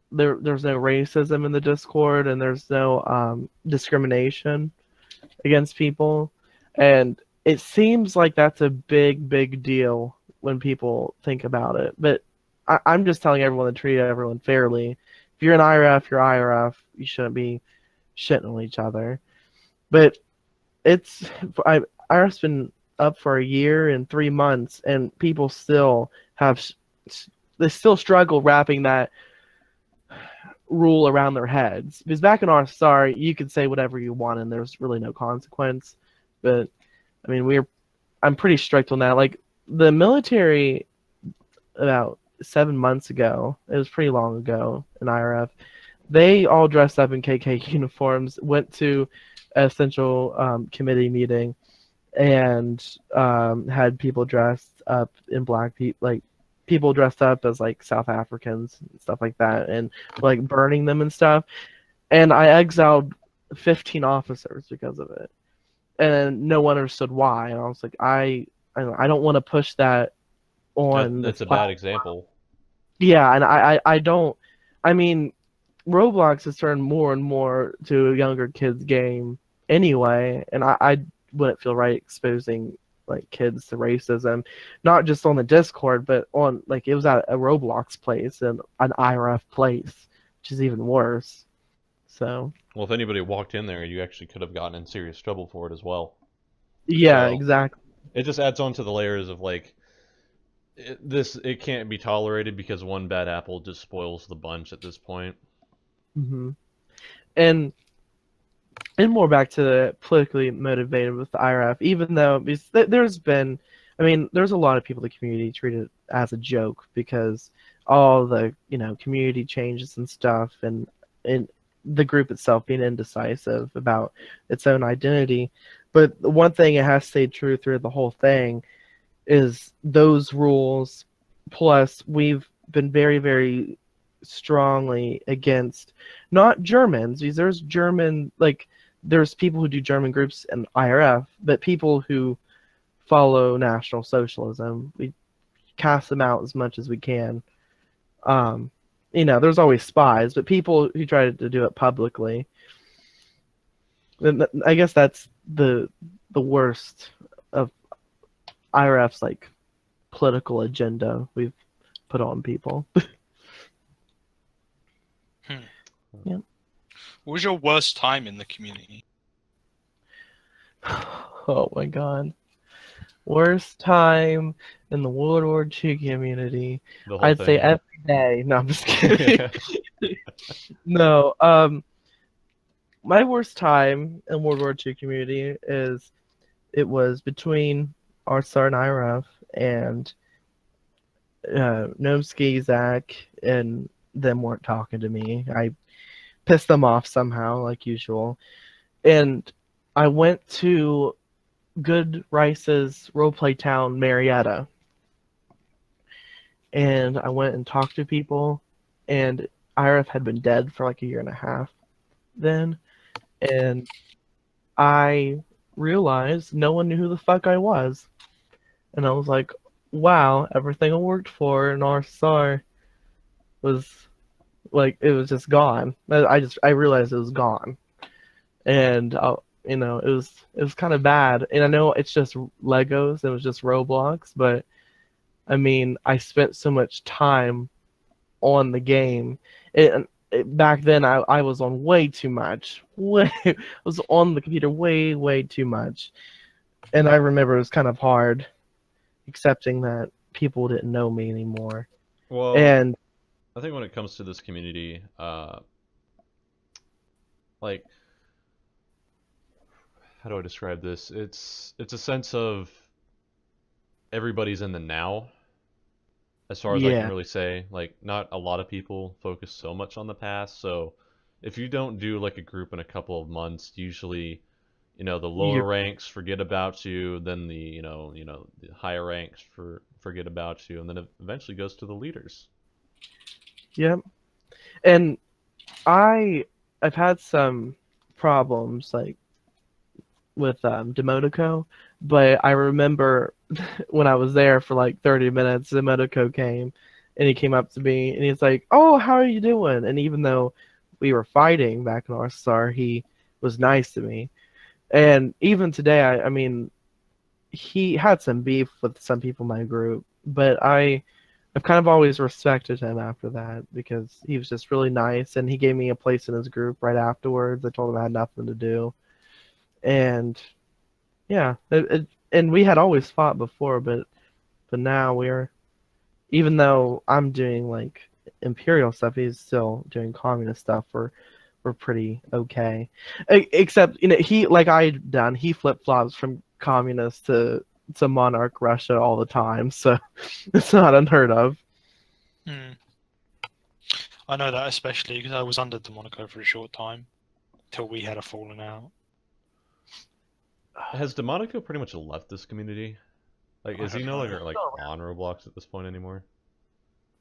there's no racism in the Discord and there's no discrimination against people, and it seems like that's a big deal when people think about it. But I'm just telling everyone to treat everyone fairly. If you're an IRF, you're IRF. You shouldn't be shitting on each other. But IRF's been up for a year and 3 months, and people still they still struggle wrapping that rule around their heads. Because back in RSR, you could say whatever you want, and there's really no consequence. But I mean, I'm pretty strict on that. Like the military, about 7 months ago, it was pretty long ago in IRF. They all dressed up in KK uniforms, went to a central committee meeting, and had people dressed up in black people dressed up as like South Africans and stuff like that, and like burning them and stuff. And I exiled 15 officers because of it, and no one understood why. And I was like, I don't want to push that on. That's a bad example. Yeah, and I don't. I mean, Roblox has turned more and more to a younger kids game anyway, and I wouldn't feel right exposing like kids to racism, not just on the Discord, but on like it was at a Roblox place and an IRF place, which is even worse. So. Well, if anybody walked in there, you actually could have gotten in serious trouble for it as well. Yeah, So, exactly. It just adds on to the layers of like it can't be tolerated because one bad apple just spoils the bunch at this point. Mm-hmm. And more back to the politically motivated with the IRF, even though there's been, I mean, there's a lot of people in the community treat it as a joke because all the, community changes and stuff, and the group itself being indecisive about its own identity. But the one thing it has stayed true through the whole thing is those rules, plus we've been very, very strongly against not Germans, because there's people who do German groups in IRF, but people who follow National Socialism, we cast them out as much as we can. There's always spies, but people who try to do it publicly. I guess that's the worst of IRF's like political agenda we've put on people. Yeah. What was your worst time in the community? Oh my god. Worst time in the World War II community. The whole I'd say thing. every day. No, I'm just kidding. No, my worst time in World War II community is it was between RSR and IRF and Nomsky, Zach, and them weren't talking to me. I pissed them off somehow, like usual. And I went to Good Rice's roleplay town, Marietta. And I went and talked to people, and IRF had been dead for like a year and a half then. And I realized no one knew who the fuck I was. And I was like, wow, everything I worked for in RSR was like, it was just gone. I realized it was gone. And it was kind of bad. And I know it's just Legos, it was just Roblox, but I mean, I spent so much time on the game. Back then, I was on way too much. I was on the computer way too much. And I remember it was kind of hard accepting that people didn't know me anymore. Well, And I think when it comes to this community, like, how do I describe this? It's a sense of everybody's in the now, as far as I can yeah, really say. Like, not a lot of people focus so much on the past, so if you don't do like a group in a couple of months, usually, the lower you're, ranks forget about you, then the higher ranks forget about you, and then it eventually goes to the leaders. yeah. And I've had some problems like with Demotico, but I remember when I was there for like 30 minutes, Demotico came and he came up to me and he's like, "Oh, how are you doing?" And even though we were fighting back in RSR, he was nice to me. And even today, I mean, he had some beef with some people in my group, but I've kind of always respected him after that because he was just really nice and he gave me a place in his group right afterwards. I told him I had nothing to do. And yeah, and we had always fought before, but now even though I'm doing like imperial stuff, he's still doing communist stuff. We're pretty okay, except he like I done. He flip flops from communist to monarch Russia all the time, so it's not unheard of. Hmm. I know that especially because I was under DeMonico for a short time, till we had a falling out. Has Demonico pretty much left this community? Like, I is he don't no know. longer like on Roblox at this point anymore?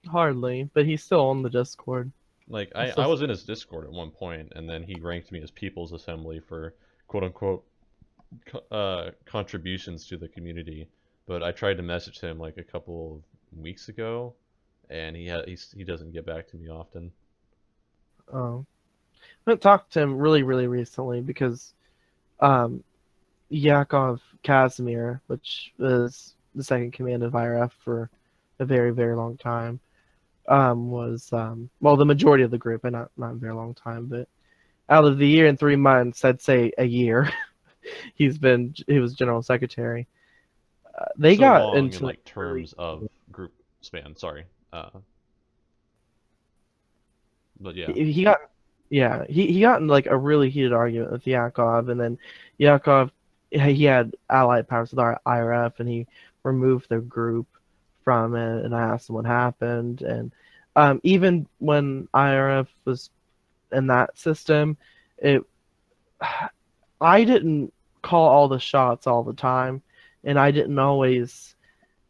Hardly, but he's still on the Discord. Like, He's I still- was in his Discord at one point, and then he ranked me as People's Assembly for quote unquote contributions to the community. But I tried to message him like a couple of weeks ago, and he doesn't get back to me often. I haven't talked to him really recently because um, Yakov Casimir, which was the second command of IRF for a very long time, was well the majority of the group, and not a very long time, but out of the year and 3 months, I'd say a year, he was general secretary. They So got long into in like terms of group span. Sorry, but yeah. he got he got in like a really heated argument with Yakov, and then Yakov he had allied powers with our IRF, and he removed the group from it, and I asked him what happened, and even when IRF was in that system, it I didn't call all the shots all the time, and I didn't always,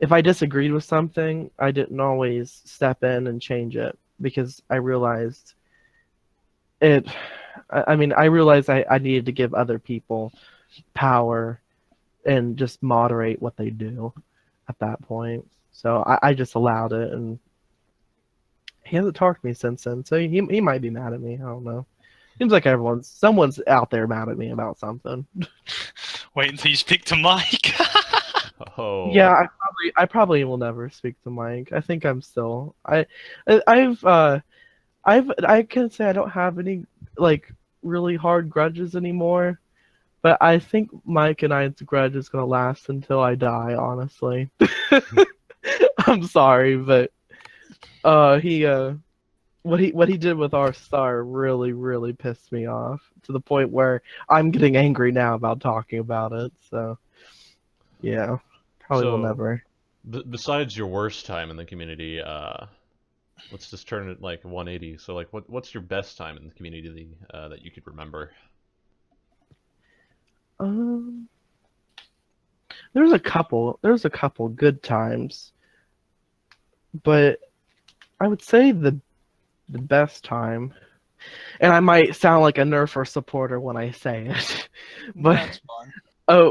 if I disagreed with something, I didn't always step in and change it because I realized it. I mean, I realized I needed to give other people power and just moderate what they do at that point. So I just allowed it, and he hasn't talked to me since then. So he might be mad at me. I don't know. Seems like someone's out there mad at me about something. Wait until you speak to Mike. Oh. Yeah, I probably will never speak to Mike. I think I'm still I can say I don't have any like really hard grudges anymore, but I think Mike and I's grudge is gonna last until I die, honestly. I'm sorry, but he what he did with our star really really pissed me off to the point where I'm getting angry now about talking about it. So yeah, probably will So, never. besides your worst time in the community, let's just turn it like 180. So, like, what's your best time in the community that you could remember? Um, there's a couple good times, but I would say the best time, and I might sound like a Nerfer supporter when I say it, but That's fine.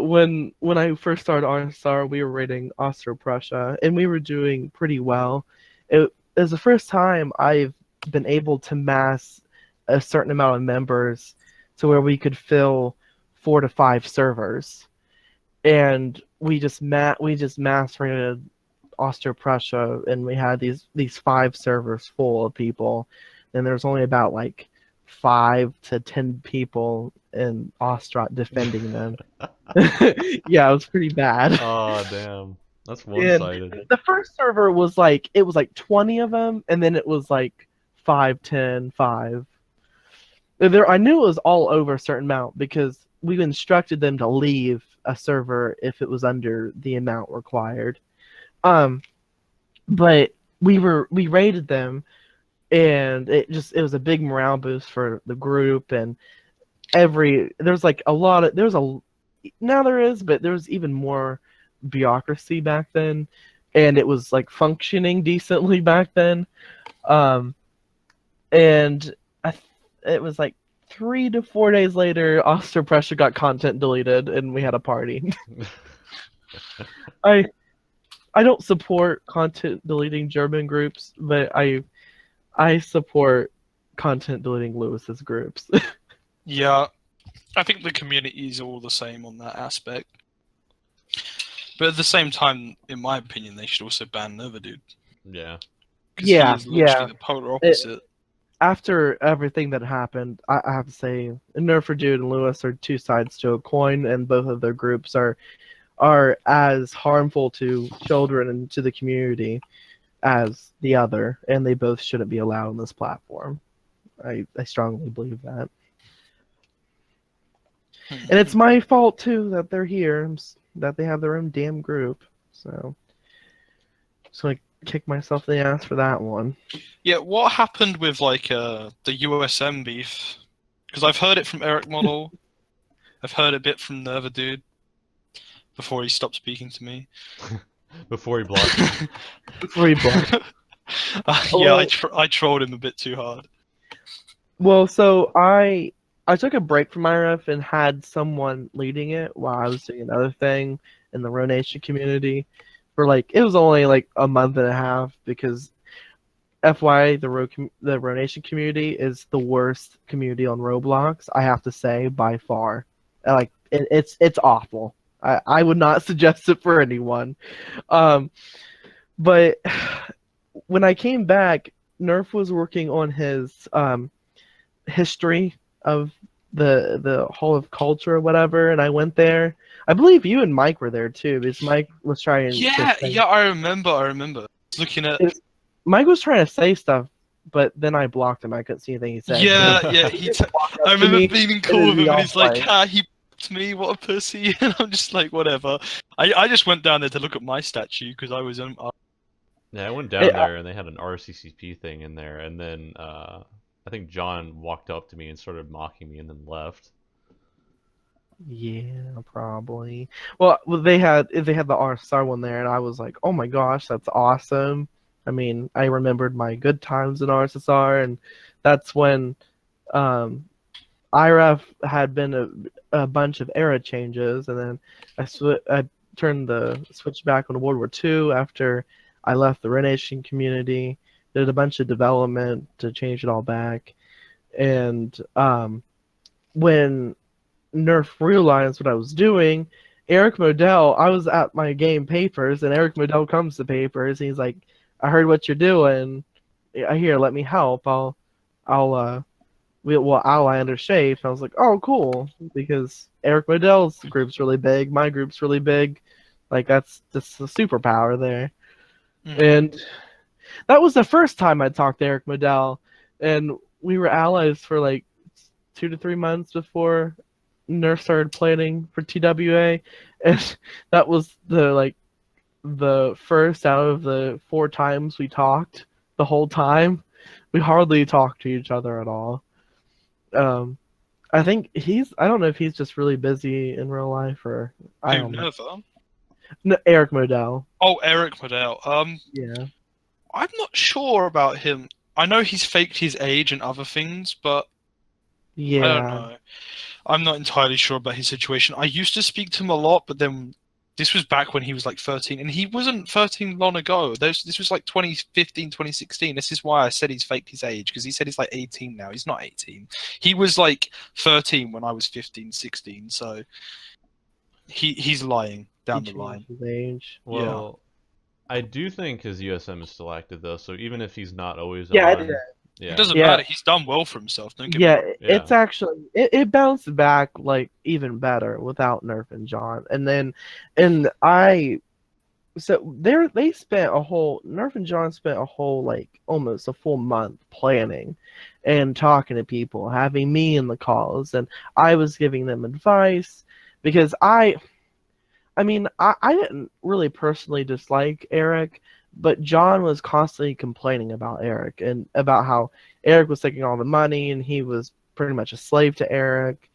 when I first started OnStar, we were raiding Austro-Prussia, and we were doing pretty well. It was the first time I've been able to mass a certain amount of members to where we could fill 4 to 5 servers, and we just mass raided Austro-Prussia, and we had these 5 servers full of people, and there's only about like 5 to 10 people in Ostrat defending them. Yeah, it was pretty bad. Oh, damn. That's And one-sided. the first server was like it was like 20 of them, and then it was like 5, 10, 5. There, I knew it was all over a certain amount because we instructed them to leave a server if it was under the amount required. Um, but we rated them, and it was a big morale boost for the group, and there's like a lot of there's a now there is, but there was even more bureaucracy back then, and it was like functioning decently back then. Um, and it was like 3 to 4 days later, Oster Pressure got content deleted, and we had a party. I I don't support content deleting German groups, but I support content deleting Lewis's groups. Yeah, I think the community is all the same on that aspect. But at the same time, in my opinion, they should also ban Nova Dude. Yeah. Because Yeah, he is literally yeah. the polar opposite. After everything that happened, I have to say, Nerfer Dude and Lewis are 2 sides to a coin, and both of their groups are as harmful to children and to the community as the other, and they both shouldn't be allowed on this platform. I strongly believe that. And it's my fault too that they're here, that they have their own damn group. So I kick myself in the ass for that one. Yeah, what happened with like the USM beef? Because I've heard it from Eric Model. I've heard a bit from the other dude before he stopped speaking to me. Before he blocked you. Before he blocked. Yeah, I trolled him a bit too hard. Well, so I took a break from IRF and had someone leading it while I was doing another thing in the Ro Nation community for like it was only like a month and a half because FYI the Ro Nation community is the worst community on Roblox, I have to say, by far. Like it's awful. I would not suggest it for anyone. But when I came back, Nerf was working on his history of the Hall of Culture or whatever, and I went there. I believe you and Mike were there too, because Mike was trying to Yeah, I remember. Looking at Mike was trying to say stuff, but then I blocked him. I couldn't see anything he said. yeah. I remember being cool with him, and he's like, he blocked me, what a pussy, and I'm just like, whatever. I just went down there to look at my statue because I was Yeah, I went down there and they had an RCCP thing in there, and then I think John walked up to me and started mocking me and then left. Yeah, probably. Well, they had the R-Star one there, and I was like, oh my gosh, that's awesome. I mean, I remembered my good times in RSSR, and that's when IRF had been a bunch of era changes, and then I turned the switch back on World War II after I left the Renation community. Did a bunch of development to change it all back, and when Nerf realized what I was doing Eric Modell, I was at my game Papers, and Eric Modell comes to Papers, and he's like, "I heard what you're doing. Here, let me help. We'll ally under Shape." And I was like, "Oh, cool," because Eric Modell's group's really big, my group's really big, like that's just a superpower there. And that was the first time I talked to Eric Modell, and we were allies for like 2 to 3 months before Nerf started planning for TWA, and that was the first out of the 4 times we talked the whole time. We hardly talked to each other at all. I think I don't know if he's just really busy in real life or I don't know. No, Eric Modell. Oh, Eric Modell. Yeah. I'm not sure about him. I know he's faked his age and other things, but Yeah. I don't know. I'm not entirely sure about his situation. I used to speak to him a lot, but then this was back when he was like 13, and he wasn't 13 long ago. This was like 2015, 2016. This is why I said he's faked his age, because he said he's like 18 now. He's not 18. He was like 13 when I was 15, 16, so he's lying down the line. His age. Well, I do think his USM is still active though, so even if he's not always Yeah, on, it is. It doesn't matter. He's done well for himself. Don't get me Yeah, wrong. it's actually it bounced back like even better without Nerf and John. So they spent a whole Nerf and John spent a whole like almost a full month planning and talking to people, having me in the calls, and I was giving them advice because I didn't really personally dislike Eric, but John was constantly complaining about Eric and about how Eric was taking all the money and he was pretty much a slave to Eric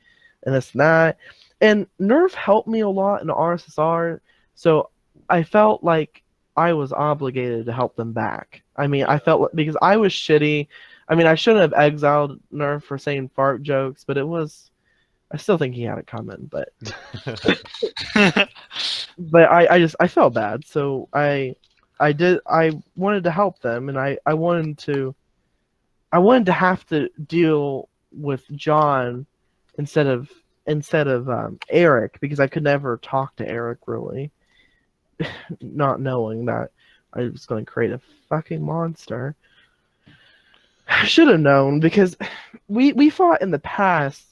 and this and that. And Nerf helped me a lot in RSSR, so I felt like I was obligated to help them back. I felt because I was shitty. I shouldn't have exiled Nerf for saying fart jokes, but I still think he had it coming, but I felt bad, so I wanted to help them, and I wanted to have to deal with John instead of Eric, because I could never talk to Eric really, not knowing that I was going to create a fucking monster. I should have known, because we fought in the past,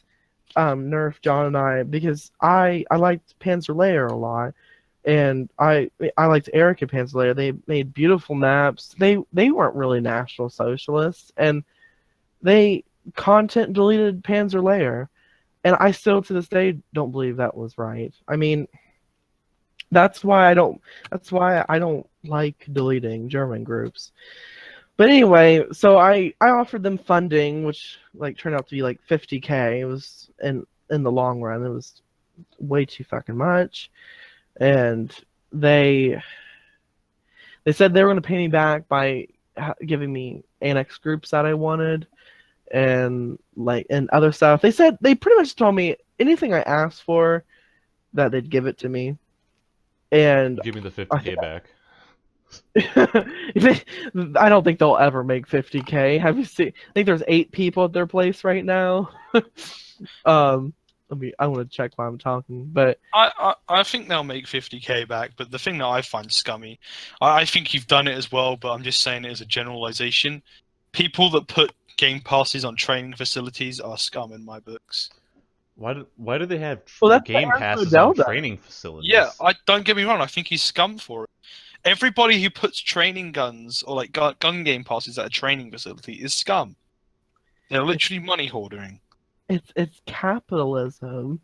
Nerf, John and I, because I liked Panzer Layer a lot, and I liked Eric and Panzer Layer. They made beautiful maps. They weren't really National Socialists, and they content deleted Panzer Layer, and I still to this day don't believe that was right. That's why I don't like deleting German groups. But anyway, so I offered them funding, which like turned out to be like 50K. It was in the long run, it was way too fucking much, and they said they were going to pay me back by giving me annex groups that I wanted, and other stuff. They pretty much told me anything I asked for, that they'd give it to me, and give me the 50K back. I don't think they'll ever make 50K. Have you seen? I think there's 8 people at their place right now. I want to check while I'm talking, but I think they'll make 50K back. But the thing that I find scummy, I think you've done it as well, but I'm just saying it as a generalization. People that put game passes on training facilities are scum in my books. Why do they have game passes on training facilities? Yeah, don't get me wrong. I think he's scum for it. Everybody who puts training guns or like gun game passes at a training facility is scum. They're literally money hoarding. It's capitalism.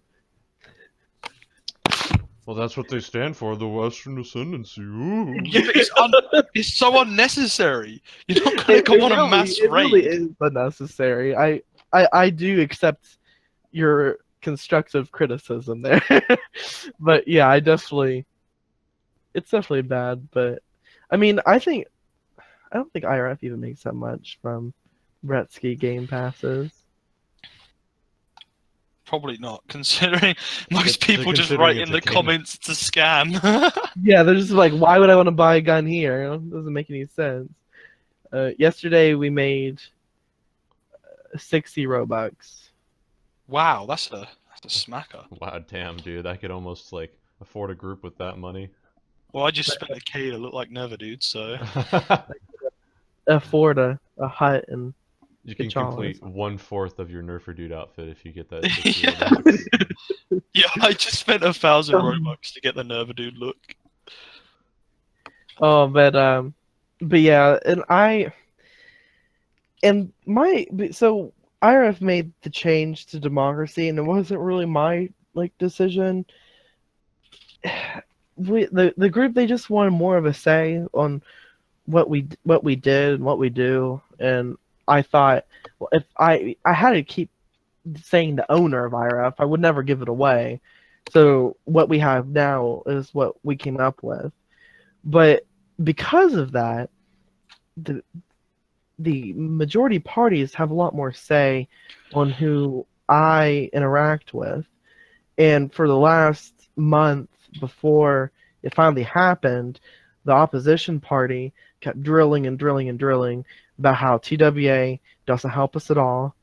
Well, that's what they stand for, the Western Ascendancy. Ooh. It's so unnecessary. You're not going to go on a mass raid. It really is unnecessary. I do accept your constructive criticism there. But yeah, it's definitely bad, but I don't think IRF even makes that much from Bretsky game passes. Probably not, considering most people just write in the comments it's a scam. Yeah, they're just like, why would I want to buy a gun here? It doesn't make any sense. Yesterday we made 60 Robux. Wow, that's a smacker. Wow, damn, dude, that could almost like afford a group with that money. Well, I just spent a K to look like Never Dude, so Afford a hut and You can T'Challa's. complete 1/4 of your Nerfer Dude outfit if you get that. 60 Robux. yeah, I just spent 1,000 Robux to get the Never Dude look. Oh, but yeah, so IRF made the change to democracy, and it wasn't really my decision. The group, they just wanted more of a say on what we did and what we do, and I thought, well, if I had to keep saying the owner of IRF, I would never give it away. So what we have now is what we came up with. But because of that, the majority parties have a lot more say on who I interact with. And for the last month before it finally happened, the opposition party kept drilling and drilling and drilling about how TWA doesn't help us at all.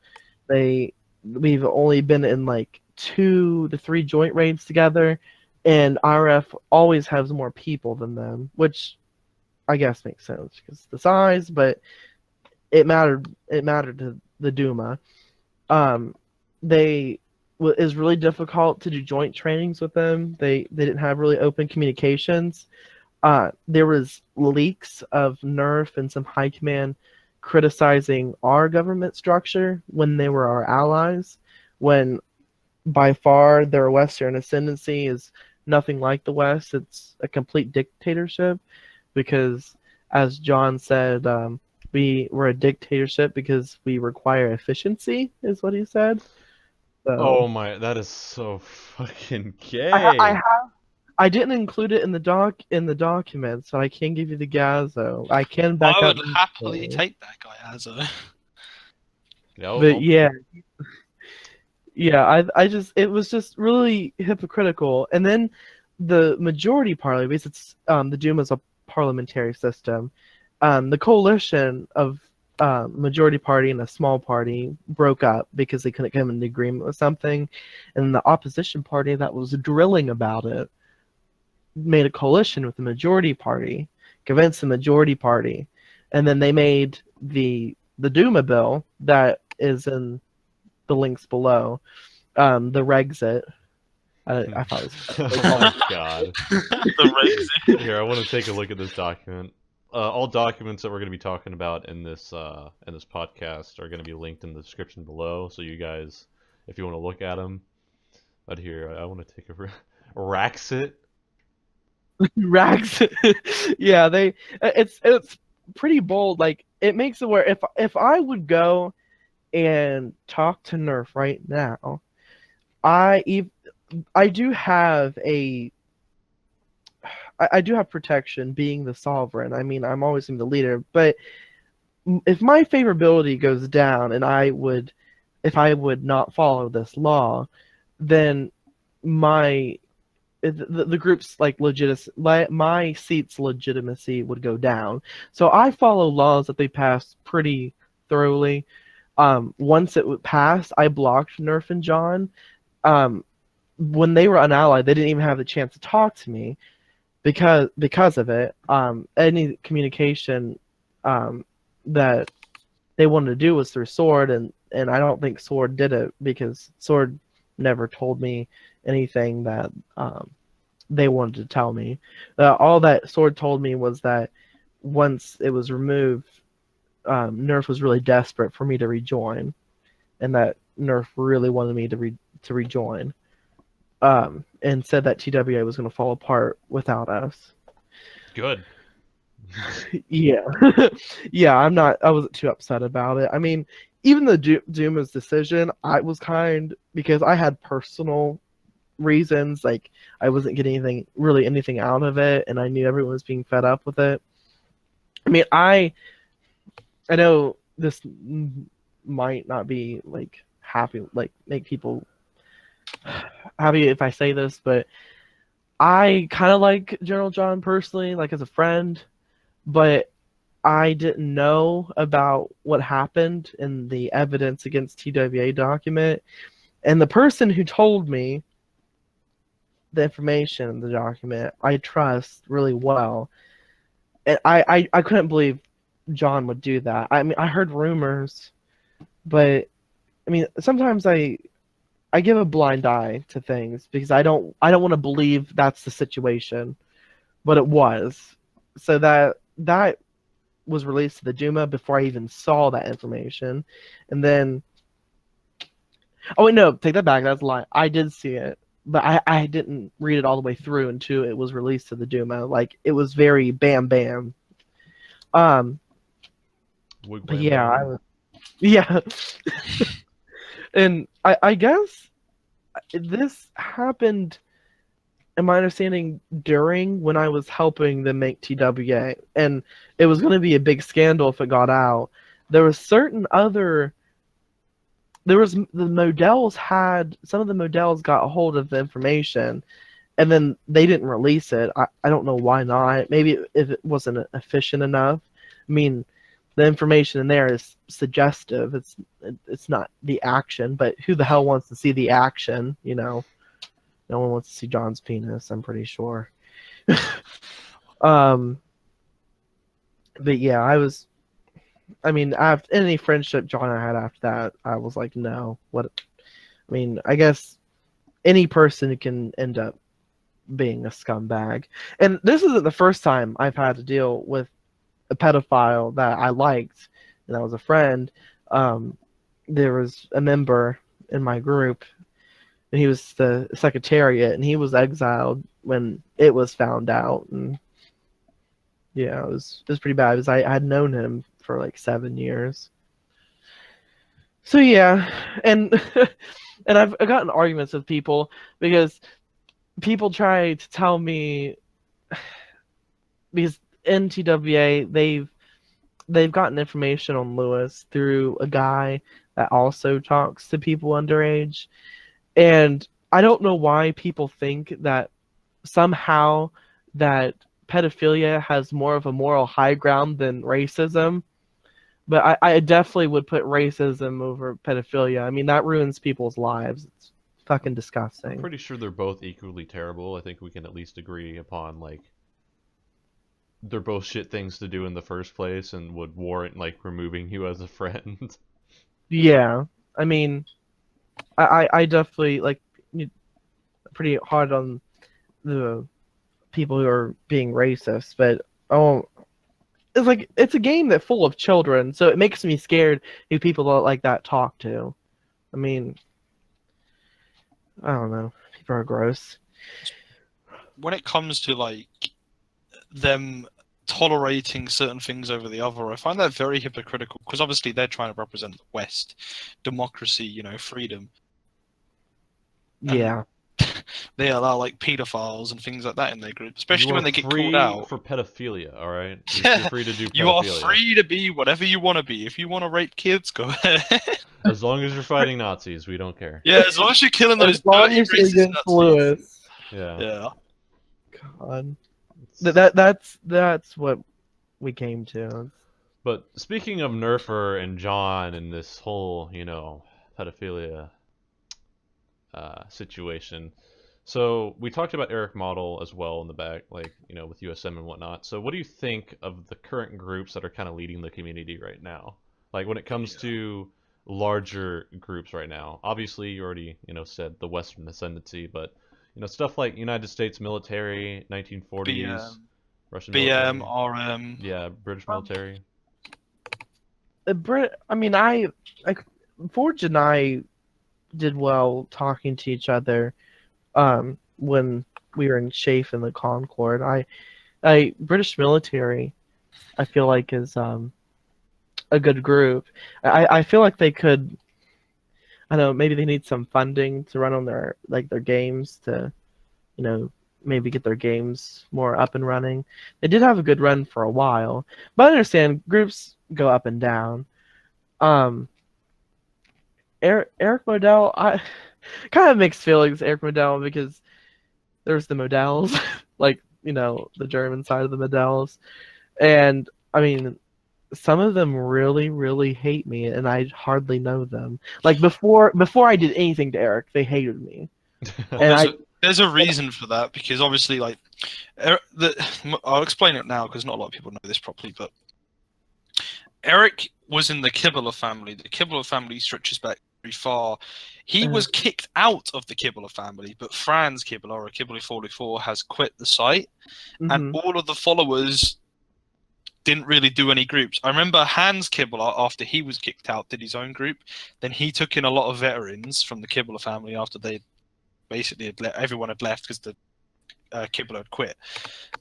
We've only been in like 2 to 3 joint raids together, and RF always has more people than them, which I guess makes sense because the size, but it mattered to the Duma. It was really difficult to do joint trainings with them. They didn't have really open communications. There was leaks of Nerf and some high command criticizing our government structure when they were our allies, when by far their Western ascendancy is nothing like the West. It's a complete dictatorship because, as John said, we were a dictatorship because we require efficiency, is what he said. So, Oh my, that is so fucking gay. I didn't include it in the document, so I can't give you the Gazo. I can back I up. would happily take that guy as a. But yeah, I just, it was just really hypocritical. And then the majority party, because it's the Duma's a parliamentary system, the coalition of majority party and a small party broke up because they couldn't come into agreement with something, and the opposition party that was drilling about it made a coalition with the majority party, convinced the majority party, and then they made the Duma bill that is in the links below, the Regxit. I thought it was Oh my god. The Regxit. Here, I want to take a look at this document. All documents that we're going to be talking about in this podcast are going to be linked in the description below, so you guys, if you want to look at them. But here, I want to take a Raxit. Rags. Yeah, it's pretty bold. Like, it makes it where if I would go and talk to Nerf right now, I do have protection being the sovereign. I mean, I'm always the leader, but if my favorability goes down and if I would not follow this law, then the group's my seat's legitimacy would go down. So I follow laws that they pass pretty thoroughly. Once it would pass, I blocked Nerf and John. When they were unallied, they didn't even have the chance to talk to me because of it. Any communication that they wanted to do was through Sword, and I don't think Sword did it because Sword never told me anything that they wanted to tell me. All that Sword told me was that once it was removed, Nerf was really desperate for me to rejoin, and that Nerf really wanted me to rejoin, and said that TWA was going to fall apart without us. Good. Yeah. Yeah, I wasn't too upset about it. I mean, even the Duma's decision, I was kind, because I had personal reasons. Like, I wasn't getting anything out of it, and I knew everyone was being fed up with it. I mean, I know this might not be happy, make people happy if I say this, but I kind of like General John personally, as a friend, but I didn't know about what happened in the evidence against TWA document. And the person who told me the information in the document I trust really well. And I couldn't believe John would do that. I mean, I heard rumors, but I mean, sometimes I give a blind eye to things because I don't want to believe that's the situation, but it was. So that was released to the Duma before I even saw that information, and then oh wait, no, take that back. That's a lie. I did see it, but I didn't read it all the way through until it was released to the Duma. Like it was very bam bam. Wig But wham yeah, bam. I was yeah, and I guess this happened, in my understanding, during when I was helping them make TWA, and it was going to be a big scandal if it got out. There was certain other. There was the Models had some of the Models got a hold of the information, and then they didn't release it. I don't know why not. Maybe if it wasn't efficient enough. I mean, the information in there is suggestive. It's not the action, but who the hell wants to see the action? You know, no one wants to see John's penis. I'm pretty sure. But yeah, I mean, after any friendship John and I had after that, I was like, no. What? I mean, I guess any person can end up being a scumbag. And this isn't the first time I've had to deal with a pedophile that I liked and that was a friend. There was a member in my group, and he was the secretariat, and he was exiled when it was found out. And yeah, it was pretty bad because I had known him for like 7 years. So yeah, and and I've gotten arguments with people because people try to tell me, because in TWA they've gotten information on Lewis through a guy that also talks to people underage, and I don't know why people think that somehow that pedophilia has more of a moral high ground than racism. But I definitely would put racism over pedophilia. I mean, that ruins people's lives. It's fucking disgusting. I'm pretty sure they're both equally terrible. I think we can at least agree upon, like, they're both shit things to do in the first place and would warrant, like, removing you as a friend. Yeah. I mean, I definitely, like, pretty hard on the people who are being racist, but it's like it's a game that's full of children, so it makes me scared who people like that talk to. I mean, I don't know. People are gross. When it comes to like them tolerating certain things over the other, I find that very hypocritical because obviously they're trying to represent the West, democracy, you know, freedom. And yeah. they allow like pedophiles and things like that in their group, especially You when are they get free called out. for pedophilia, all right? Yeah, You're free to do pedophilia. you are free to be whatever you want to be. If you want to rape kids, go ahead. As long as you're fighting Nazis, we don't care. Yeah, as long as you're killing those As long dirty as you're racist against Nazis. Lewis. Yeah. Yeah. God. That's what we came to. But speaking of Nerfer and John and this whole, you know, pedophilia situation, so we talked about Eric Model as well in the back, like, you know, with USM and whatnot. So what do you think of the current groups that are kind of leading the community right now? Like when it comes to larger groups right now, obviously you already, you know, said the Western ascendancy, but, you know, stuff like United States military, 1940s, Russian BM, military. RM. Yeah, British military. I mean, I Forge and I did well talking to each other when we were in Chafe in the Concord. I British military, I feel like is a good group. I feel like they could, I don't know, maybe they need some funding to run on their games to, you know, maybe get their games more up and running. They did have a good run for a while, but I understand groups go up and down. Eric Modell, I kind of mixed feelings. Eric Modell, because there's the Modells, like, you know, the German side of the Modells, and I mean, some of them really, really hate me, and I hardly know them. Like before I did anything to Eric, they hated me. Well, And There's a reason for that, because obviously, like, I'll explain it now because not a lot of people know this properly. But Eric was in the Kibbeler family. The Kibbeler family stretches back very far. He was kicked out of the Kibbeler family, but Franz Kibbeler, or Kibbeler 44, has quit the site, and all of the followers didn't really do any groups. I remember Hans Kibbeler, after he was kicked out, did his own group. Then he took in a lot of veterans from the Kibbeler family after they basically everyone had left because the Kibbeler had quit,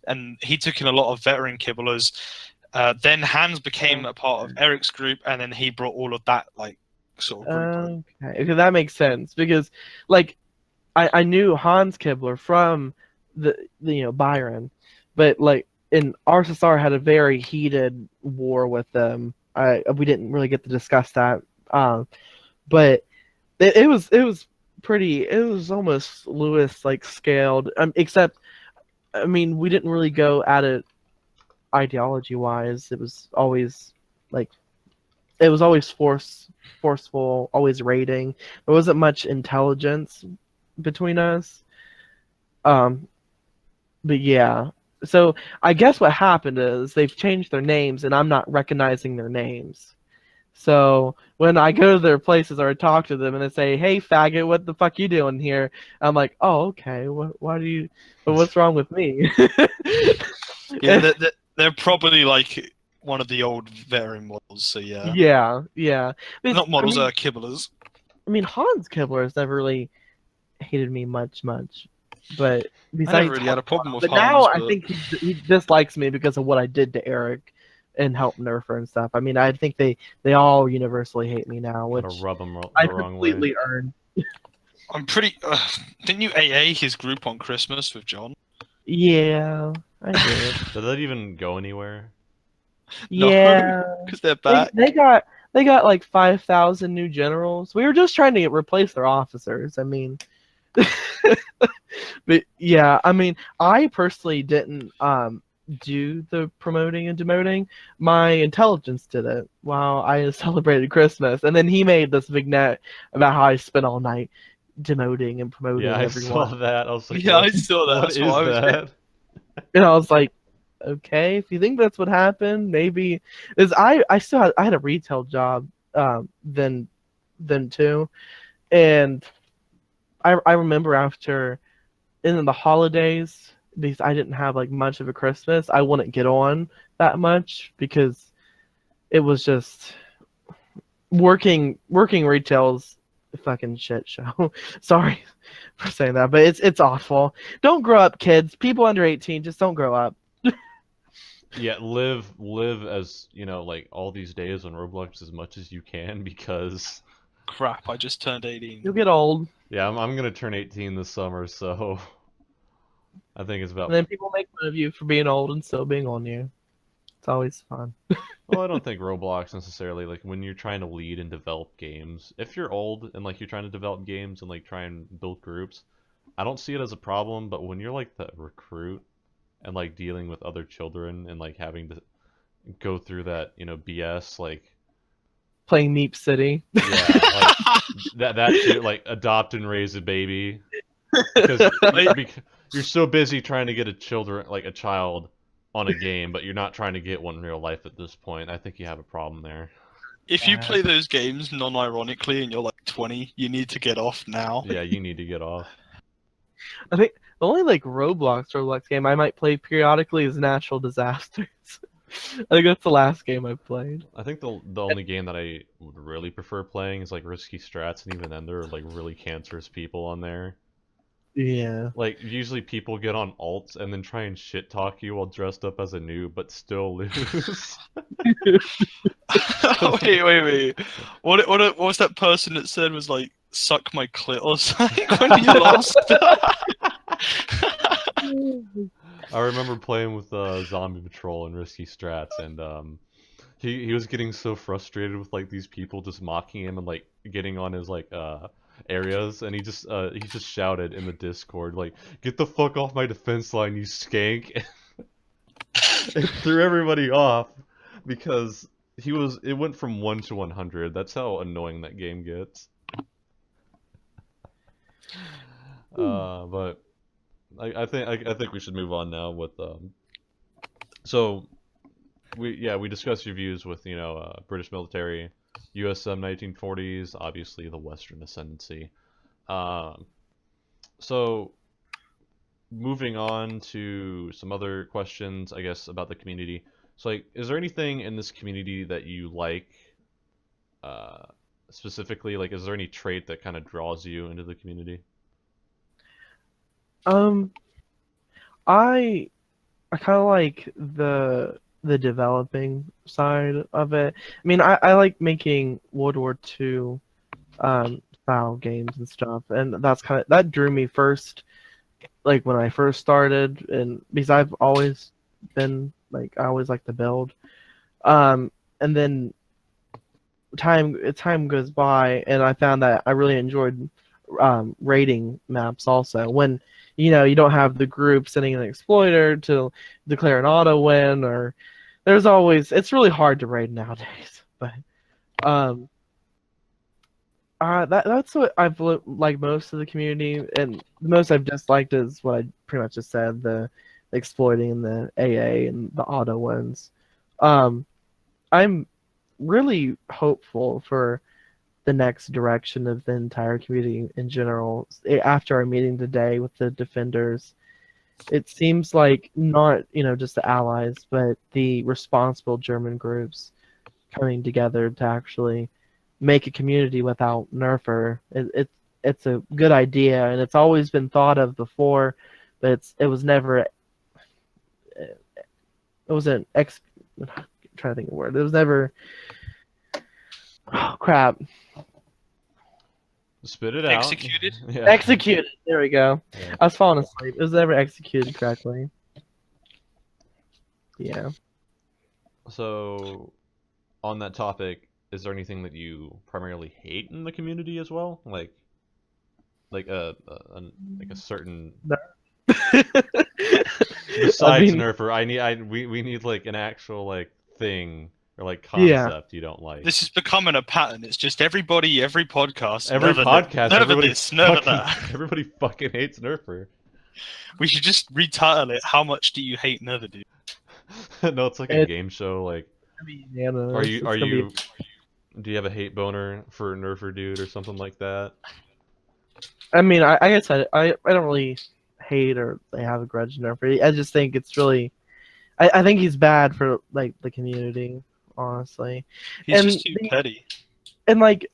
and he took in a lot of veteran Kibbelers. Then Hans became a part of Eric's group, and then he brought all of that like sort of group. Okay, that makes sense because like I knew Hans Kibbeler from the Byron, but like in RSSR had a very heated war with them. We didn't really get to discuss that, but it was pretty. It was almost Lewis like scaled, except I mean we didn't really go at it ideology wise. It was always forceful, always raiding. There wasn't much intelligence between us. But yeah. So I guess what happened is they've changed their names and I'm not recognizing their names. So when I go to their places or I talk to them and they say, "Hey faggot, what the fuck you doing here?" I'm like, "Oh, okay. Why do you what's wrong with me?" Yeah, they're probably like one of the old veteran models, so yeah. Yeah. Not models, Kibblers. I mean, Hans Kibbeler has never really hated me much, but besides, I never really had a problem with but Hans. Now I think he dislikes me because of what I did to Eric and help nerf her and stuff. I mean, I think they all universally hate me now, which rub them I the wrong way. completely earned. I'm pretty. Didn't you AA his group on Christmas with John? Yeah, I did. Did that even go anywhere? Yeah, because they're back. They got like 5,000 new generals. We were just trying to replace their officers. I mean, but yeah, I mean, I personally didn't do the promoting and demoting. My intelligence did it while I celebrated Christmas, and then he made this vignette about how I spent all night demoting and promoting everyone. I saw that. I was like, yeah, I saw that. What That's is what I was that? And I was like, okay, if you think that's what happened, maybe. Is I had a retail job then too, and I remember after in the holidays, because I didn't have like much of a Christmas, I wouldn't get on that much because it was just working retail's a fucking shit show. Sorry for saying that, but it's awful. Don't grow up, kids. People under 18, just don't grow up. Yeah, live as, like all these days on Roblox as much as you can, because crap, I just turned 18. You'll get old. Yeah, I'm gonna turn 18 this summer, so I think it's about. And then people make fun of you for being old and still being on you. It's always fun. Well, I don't think Roblox necessarily, like when you're trying to lead and develop games, if you're old and like you're trying to develop games and like try and build groups, I don't see it as a problem. But when you're like the recruit and like dealing with other children and like having to go through that, BS, like playing Meep City. Yeah, like that shit, like adopt and raise a baby, because you're so busy trying to get a child on a game, but you're not trying to get one in real life at this point. I think you have a problem there. If you play those games non-ironically and you're like 20, you need to get off now. Yeah, you need to get off. I think the only like Roblox game I might play periodically is Natural Disasters. I think that's the last game I've played. I think the only game that I would really prefer playing is like Risky Strats, and even then there are like really cancerous people on there. Yeah. Like usually people get on alts and then try and shit talk you while dressed up as a noob, but still lose. Wait. What was that person that said was like suck my clit or something when you lost? I remember playing with Zombie Patrol and Risky Strats, and he was getting so frustrated with like these people just mocking him and like getting on his like areas, and he just shouted in the Discord like, "Get the fuck off my defense line, you skank!" It threw everybody off because it went from 1 to 100. That's how annoying that game gets. But I think we should move on now with so we discussed your views with British military, USM 1940s, obviously the Western ascendancy. Um, so moving on to some other questions, I guess, about the community. So, like, is there anything in this community that you like, uh, specifically? Like, is there any trait that kind of draws you into the community? Um, I kind of like the developing side of it. I mean, I like making World War II style games and stuff, and that's kind of that drew me first, like when I first started, and because I've always been like I always like to build. And then time goes by, and I found that I really enjoyed raiding maps also. When you don't have the group sending an exploiter to declare an auto win, or there's always it's really hard to raid nowadays. But um, that's what I've liked most of the community, and the most I've disliked is what I pretty much just said: the exploiting the AA and the auto wins. Um, I'm really hopeful for the next direction of the entire community in general. After our meeting today with the defenders, it seems like not just the allies, but the responsible German groups coming together to actually make a community without Nerfer. It's a good idea, and it's always been thought of before, but it was never it wasn't I'm trying to think of a word. It was never. Oh crap! Spit it out. Executed? Yeah. Executed. There we go. Yeah. I was falling asleep. It was never executed correctly. Yeah. So, on that topic, is there anything that you primarily hate in the community as well? Like a certain No. besides I mean, Nerfer, we need like an actual like thing or like Yeah. concept you don't like. This is becoming a pattern. It's just everybody, every podcast, Every podcast, never everybody this, never fucking, that. everybody fucking hates Nerfer. We should just retitle it. How much do you hate Nerfer, dude? No, it's like a game show. Like, Are do you have a hate boner for Nerfer dude or something like that? I mean, I guess I don't really hate or have a grudge Nerfer. I just think it's really. I think he's bad for like the community, honestly. He's just too petty. And like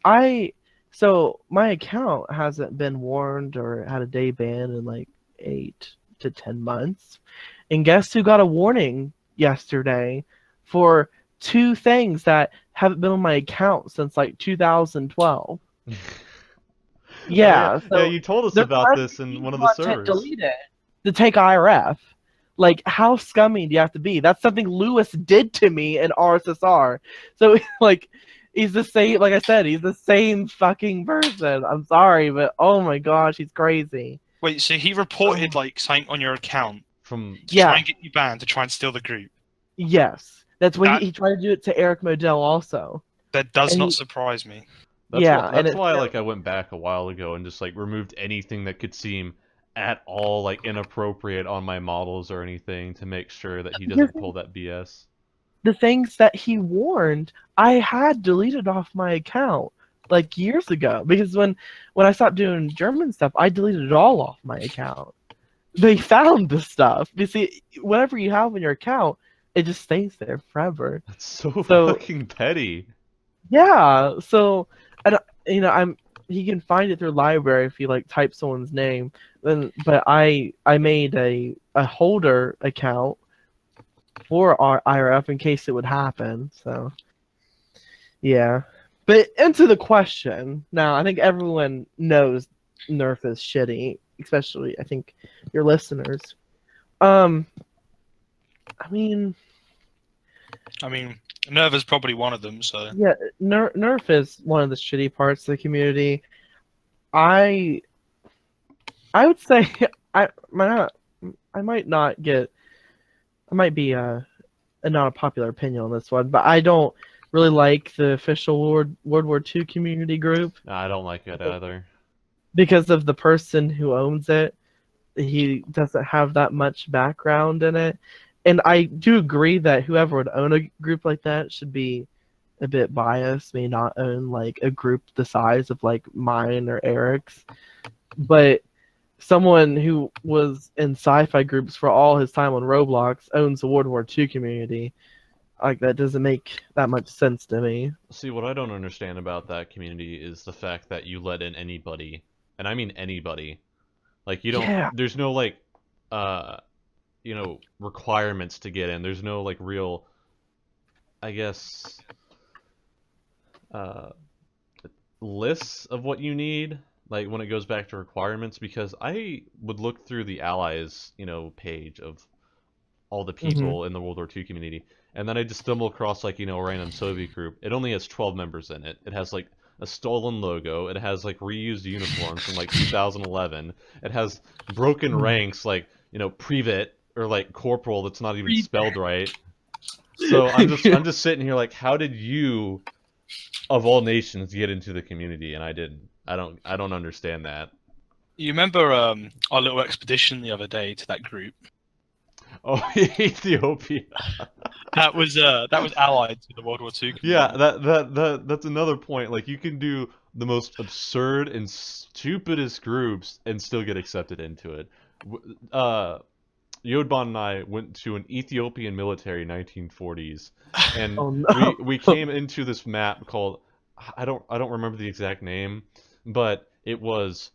so my account hasn't been warned or had a day ban in like 8 to 10 months. And guess who got a warning yesterday for 2 things that haven't been on my account since like 2012. Yeah, yeah, you told us about this in one of the servers. Delete it to take IRF. Like, how scummy do you have to be? That's something Lewis did to me in RSSR. So, like, he's the same. Like I said, he's the same fucking person. I'm sorry, but oh my gosh, he's crazy. Wait, so he reported like something on your account to try and get you banned to try and steal the group? Yes, that's what he tried to do it to Eric Modell also. That does not surprise me. That's why like I went back a while ago and just like removed anything that could seem at all like inappropriate on my models or anything to make sure that he doesn't pull that BS. The things that he warned, I had deleted off my account like years ago because when I stopped doing German stuff, I deleted it all off my account. They found the stuff. You see, whatever you have in your account, it just stays there forever. That's so fucking petty. Yeah. So, and he can find it through library if you like type someone's name. But I made a holder account for our IRF in case it would happen. So yeah. But into the question now, I think everyone knows Nerf is shitty, especially I think your listeners. I mean, Nerf is probably one of them. So yeah, Nerf is one of the shitty parts of the community. I would say I might be a not a popular opinion on this one, but I don't really like the official World War II community group. No, I don't like it either. Because of the person who owns it. he doesn't have that much background in it. And I do agree that whoever would own a group like that should be a bit biased, may not own like a group the size of like mine or Eric's. But someone who was in sci-fi groups for all his time on Roblox owns the World War II community. Like, that doesn't make that much sense to me. See, what I don't understand about that community is the fact that you let in anybody, and I mean anybody. Like, you don't, Yeah. there's no like, requirements to get in. There's no like real, I guess, uh, lists of what you need. Like when it goes back to requirements, because I would look through the allies, page of all the people in the World War II community, and then I just stumble across like a random Soviet group. It only has 12 members in it. It has like a stolen logo. It has like reused uniforms from like 2011. It has broken ranks like privet or like corporal that's not even spelled right. So I'm just sitting here like, how did you, of all nations, get into the community and I didn't? I don't understand that. You remember our little expedition the other day to that group? Oh, Ethiopia. That was allied to the World War II community. Yeah, that's another point. Like, you can do the most absurd and stupidest groups and still get accepted into it. Yodban and I went to an Ethiopian military 1940s, and Oh, no. we came into this map called, I don't remember the exact name, but it was,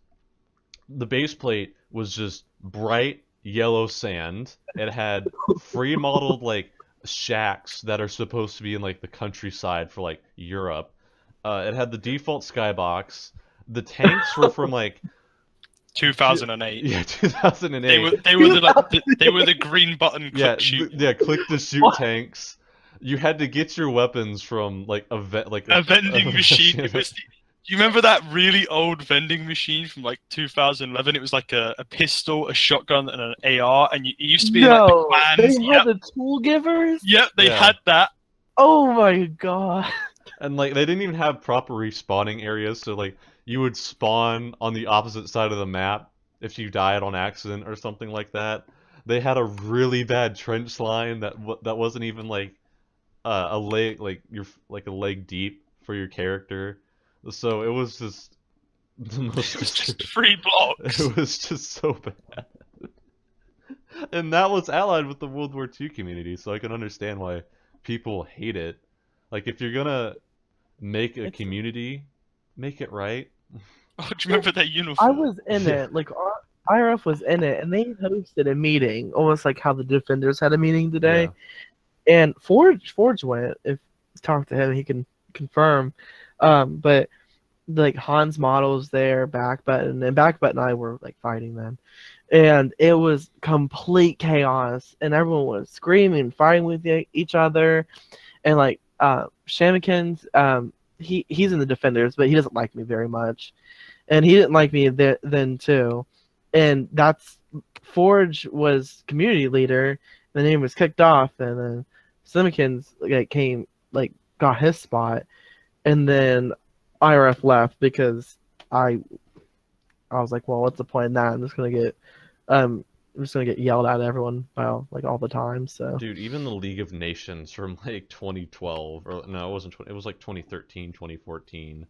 the base plate was just bright yellow sand. It had free modeled like shacks that are supposed to be in like the countryside for like Europe. It had the default skybox. The tanks were from like 2008. Yeah, 2008. They were the green button click shoot. Click to shoot tanks. You had to get your weapons from like a vending machine. Do you remember that really old vending machine from like 2011? It was like a pistol, a shotgun, and an AR, and it used to be like the clans. They had the tool givers? Yep, they had that. Oh my god. And like they didn't even have proper respawning areas, so like you would spawn on the opposite side of the map if you died on accident or something like that. They had a really bad trench line that wasn't even like a leg, like a leg deep for your character. So it was just the most. It was just 3 blocks. It was just so bad. And that was allied with the World War II community, so I can understand why people hate it. Like, if you're gonna make a community, make it right. Oh, do you remember that uniform? I was in it. Like, IRF was in it, and they hosted a meeting, almost like how the Defenders had a meeting today. Yeah. And Forge went. If you talk to him, he can confirm. But like Hans Model's there, Backbutton, and Backbutton and I were like fighting then, and it was complete chaos, and everyone was screaming, fighting with each other, and like Shamikins, he's in the Defenders, but he doesn't like me very much, and he didn't like me then too, and that's Forge was community leader, the name was kicked off, and then Shamikins got his spot. And then IRF left because I was like, well, what's the point in that? I'm just gonna get yelled at everyone like all the time. So dude, even the League of Nations from like 2012 or no, it wasn't. It was like 2013, 2014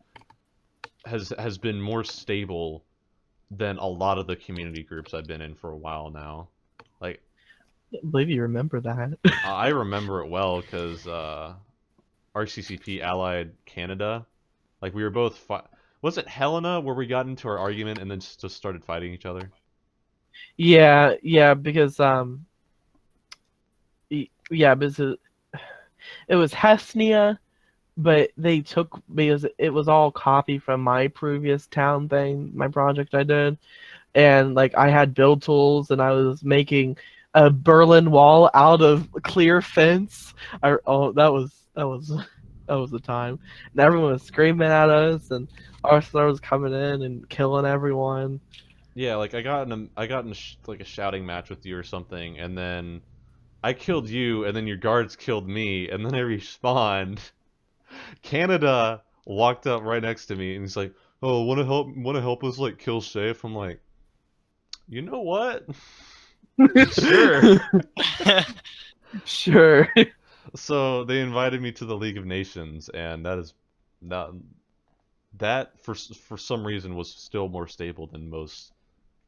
has been more stable than a lot of the community groups I've been in for a while now. Like, I can't believe you remember that. I remember it well because RCCP allied Canada. Like, we were both was it Helena where we got into our argument and then just started fighting each other? Yeah, because it was Hesnia, but they took, because it was all copy from my previous town thing, my project I did, and like I had build tools and I was making a Berlin Wall out of clear fence. That was the time. And everyone was screaming at us, and Arsenal was coming in and killing everyone. Yeah, like I got in like a shouting match with you or something, and then I killed you, and then your guards killed me, and then I respawned. Canada walked up right next to me, and he's like, "Oh, want to help us like kill Safe?" I'm like, You know what? Sure. Sure. So they invited me to the League of Nations, and that is not that for some reason was still more stable than most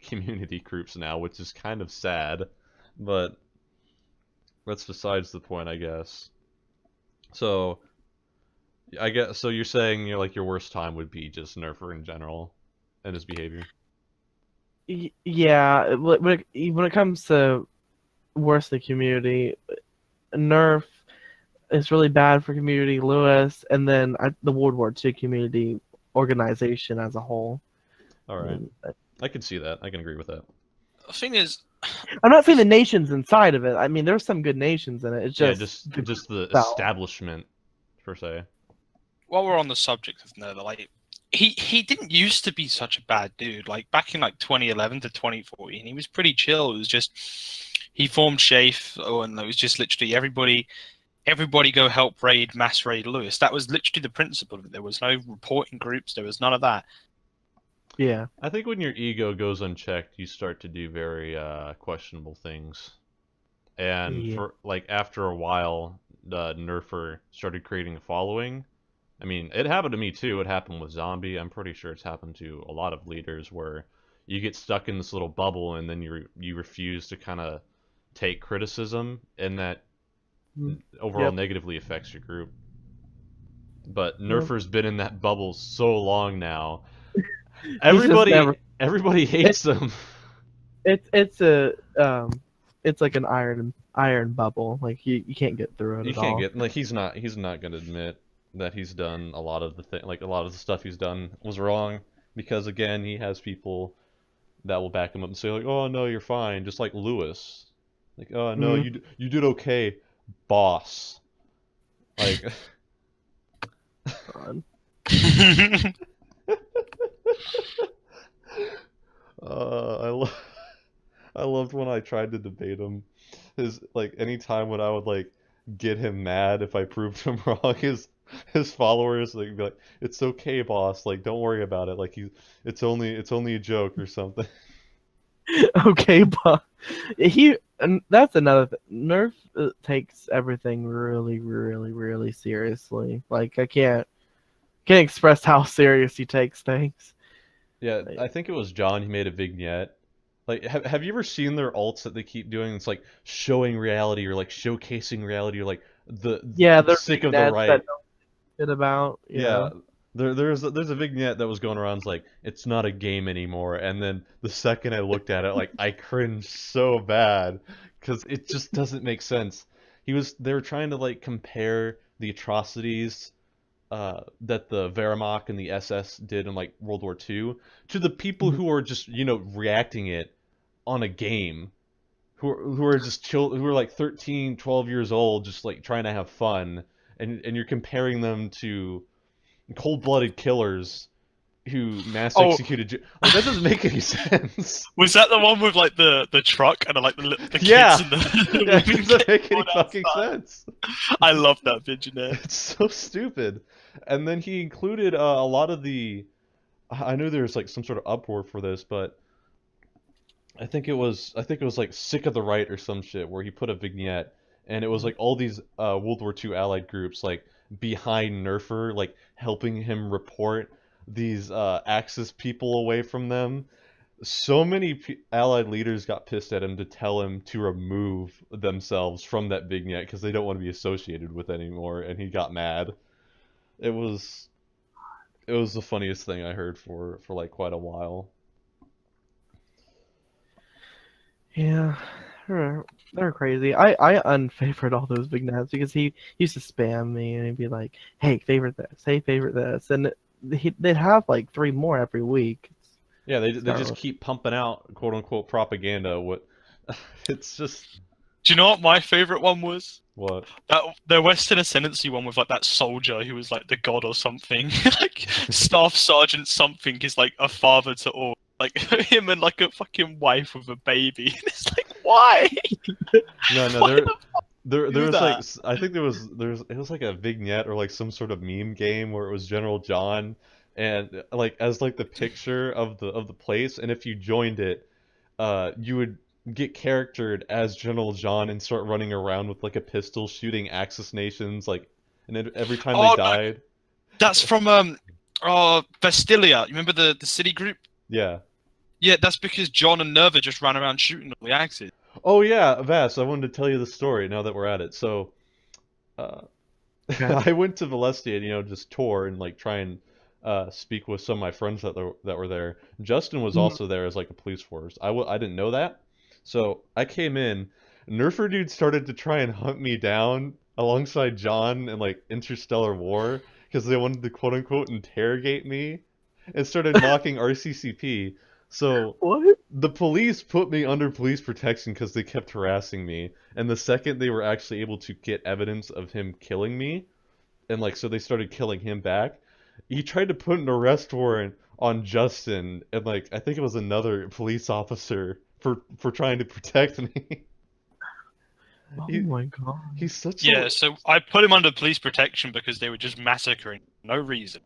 community groups now, which is kind of sad, but that's besides the point, I guess. So I guess so. You're saying like your worst time would be just Nerfer in general and his behavior. Yeah, when it comes to worst in the community, Nerf is really bad for community, Lewis, and then the World War II community organization as a whole. All I right, mean, I can see that. I can agree with that. The thing is, I'm not saying the nations inside of it. I mean, there's some good nations in it. It's Yeah, just just the itself. establishment per se. while we're on the subject of Nether, like he didn't used to be such a bad dude. Like back in like 2011 to 2014, he was pretty chill. It was just he formed Shafe, and it was just literally everybody go help mass raid Lewis. That was literally the principle of it. There was no reporting groups. There was none of that. Yeah. I think when your ego goes unchecked, you start to do very questionable things. And Yeah. for like after a while, the Nerfer started creating a following. I mean, it happened to me too. It happened with Zombie. I'm pretty sure it's happened to a lot of leaders where you get stuck in this little bubble and then you refuse to kind of take criticism, and that overall Yep. negatively affects your group. But Yep. Nerfer's been in that bubble so long now. He's just never. Everybody hates him. It's it's like an iron bubble. Like you can't get through it You at can't all. get like he's not gonna admit that he's done a lot of the like a lot of the stuff he's done was wrong, because again he has people that will back him up and say like, oh no, you're fine, just like Lewis, like, oh no, Mhm. you did okay, boss. Like God. I I loved when I tried to debate him. His like any time when I would like get him mad if I proved him wrong, his followers like be like, "It's okay, boss. Like don't worry about it. Like it's only a joke or something." Okay, but and that's another thing. Nerf takes everything really, really, really seriously. Like I can't express how serious he takes things. Yeah, Like, I think it was John who made a vignette. Like, have you ever seen their alts that they keep doing? It's like showing reality or like showcasing reality or like the yeah, they're sick of the vignettes that right. know shit about. Yeah, Yeah. there's a vignette that was going around. It's like it's not a game anymore. And then the second I looked at it, like I cringed so bad because it just doesn't make sense. They were trying to like compare the atrocities that the Wehrmacht and the SS did in like World War II to the people Mhm. who are just reacting it on a game, who are just who are like 13, 12 years old, just like trying to have fun, and you're comparing them to cold-blooded killers who mass Oh, executed. Like that doesn't make any sense. was that the one with like the truck and like the Yeah, kids and the yeah, it women doesn't make any going fucking outside? sense. I love that vignette. It's so stupid. And then he included a lot of the. I knew there was like some sort of uproar for this, but I think it was like Sick of the Right or some shit where he put a vignette, and it was like all these World War II allied groups like behind Nerfer, like helping him report these Axis people away from them. So many allied leaders got pissed at him to tell him to remove themselves from that vignette because they don't want to be associated with it anymore, and he got mad. It was it was the funniest thing I heard for like quite a while. Yeah. They're crazy. I unfavored all those vignettes because he used to spam me and he'd be like, "Hey, favorite this. Hey, favorite this," and they'd have like 3 more every week. Yeah, It's they not just really. keep pumping out quote unquote propaganda. What it's just Do you know what my favorite one was? what That the Western Ascendancy one with like that soldier who was like the god or something. Like Staff Sergeant something is like a father to all. Like him and like a fucking wife with a baby. And it's like, why? no Why there the fuck there do was like that? I think there's it was like a vignette or like some sort of meme game where it was General John, and like as like the picture of the place, and if you joined it, you would get charactered as General John and start running around with like a pistol shooting Axis nations, like, and every time they Oh, no, died. that's from Vasilyev. You remember the city group? Yeah. Yeah, that's because John and Nerva just ran around shooting all the Axis. Oh yeah, Vass, I wanted to tell you the story now that we're at it. So, uh, Okay. I went to Vasilyev, just tour and like try and speak with some of my friends that were there. Justin was Mhm. also there as like a police force. I didn't know that, so I came in. Nerfer dude started to try and hunt me down alongside John in like Interstellar War because they wanted to quote unquote interrogate me and started mocking RCCP. So What? the police put me under police protection because they kept harassing me. And the second they were actually able to get evidence of him killing me, and like so they started killing him back, he tried to put an arrest warrant on Justin and like I think it was another police officer for trying to protect me. Oh he, my god. he's such Yeah, a so I put him under police protection because they were just massacring for no reason.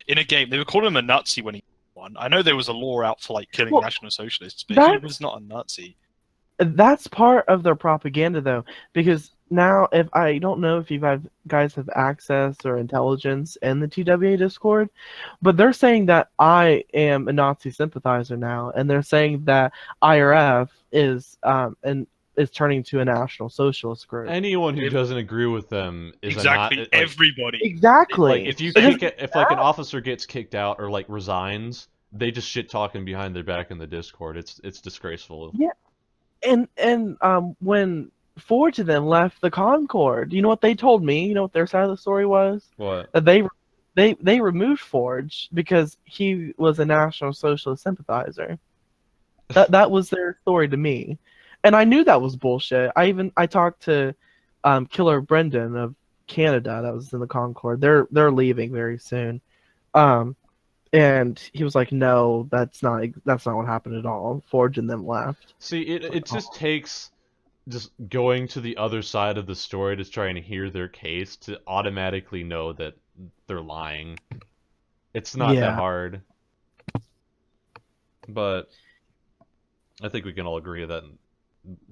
In a game, they were calling him a Nazi when he won. I know there was a law out for like killing Well, National Socialists, but he that was not a Nazi. that's part of their propaganda though, because now if I don't know if you guys have access or intelligence in the TWA Discord, but they're saying that I am a Nazi sympathizer now, and they're saying that IRF is turning to a National Socialist group. anyone who doesn't agree with them is Exactly, a not like everybody. Exactly. like if you It is- kick it, if like an officer gets kicked out or like resigns, they just shit talking behind their back in the Discord. It's disgraceful. Yeah. And when Forge and them left the Concord, you know what they told me? You know what their side of the story was? What? That they removed Forge because he was a National Socialist sympathizer. That was their story to me, and I knew that was bullshit. I talked to Killer Brendan of Canada that was in the Concord. They're leaving very soon, and he was like, "No, that's not what happened at all. Forge and them left." See, it just takes just going to the other side of the story to try and hear their case to automatically know that they're lying. It's not that Yeah. hard. But I think we can all agree that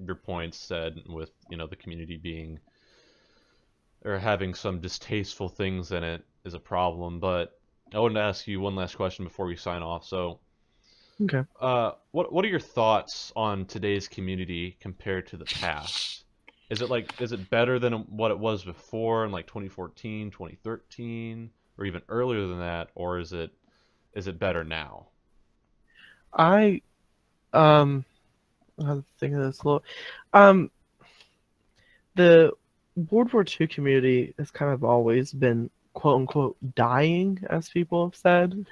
your points said with, the community being or having some distasteful things in it is a problem. But I wanted to ask you one last question before we sign off. So, Okay. what are your thoughts on today's community compared to the past? Is it better than what it was before in like 2014, 2013, or even earlier than that, or is it better now? I um I have to think of this a little. Um, the World War II community has kind of always been quote unquote dying, as people have said.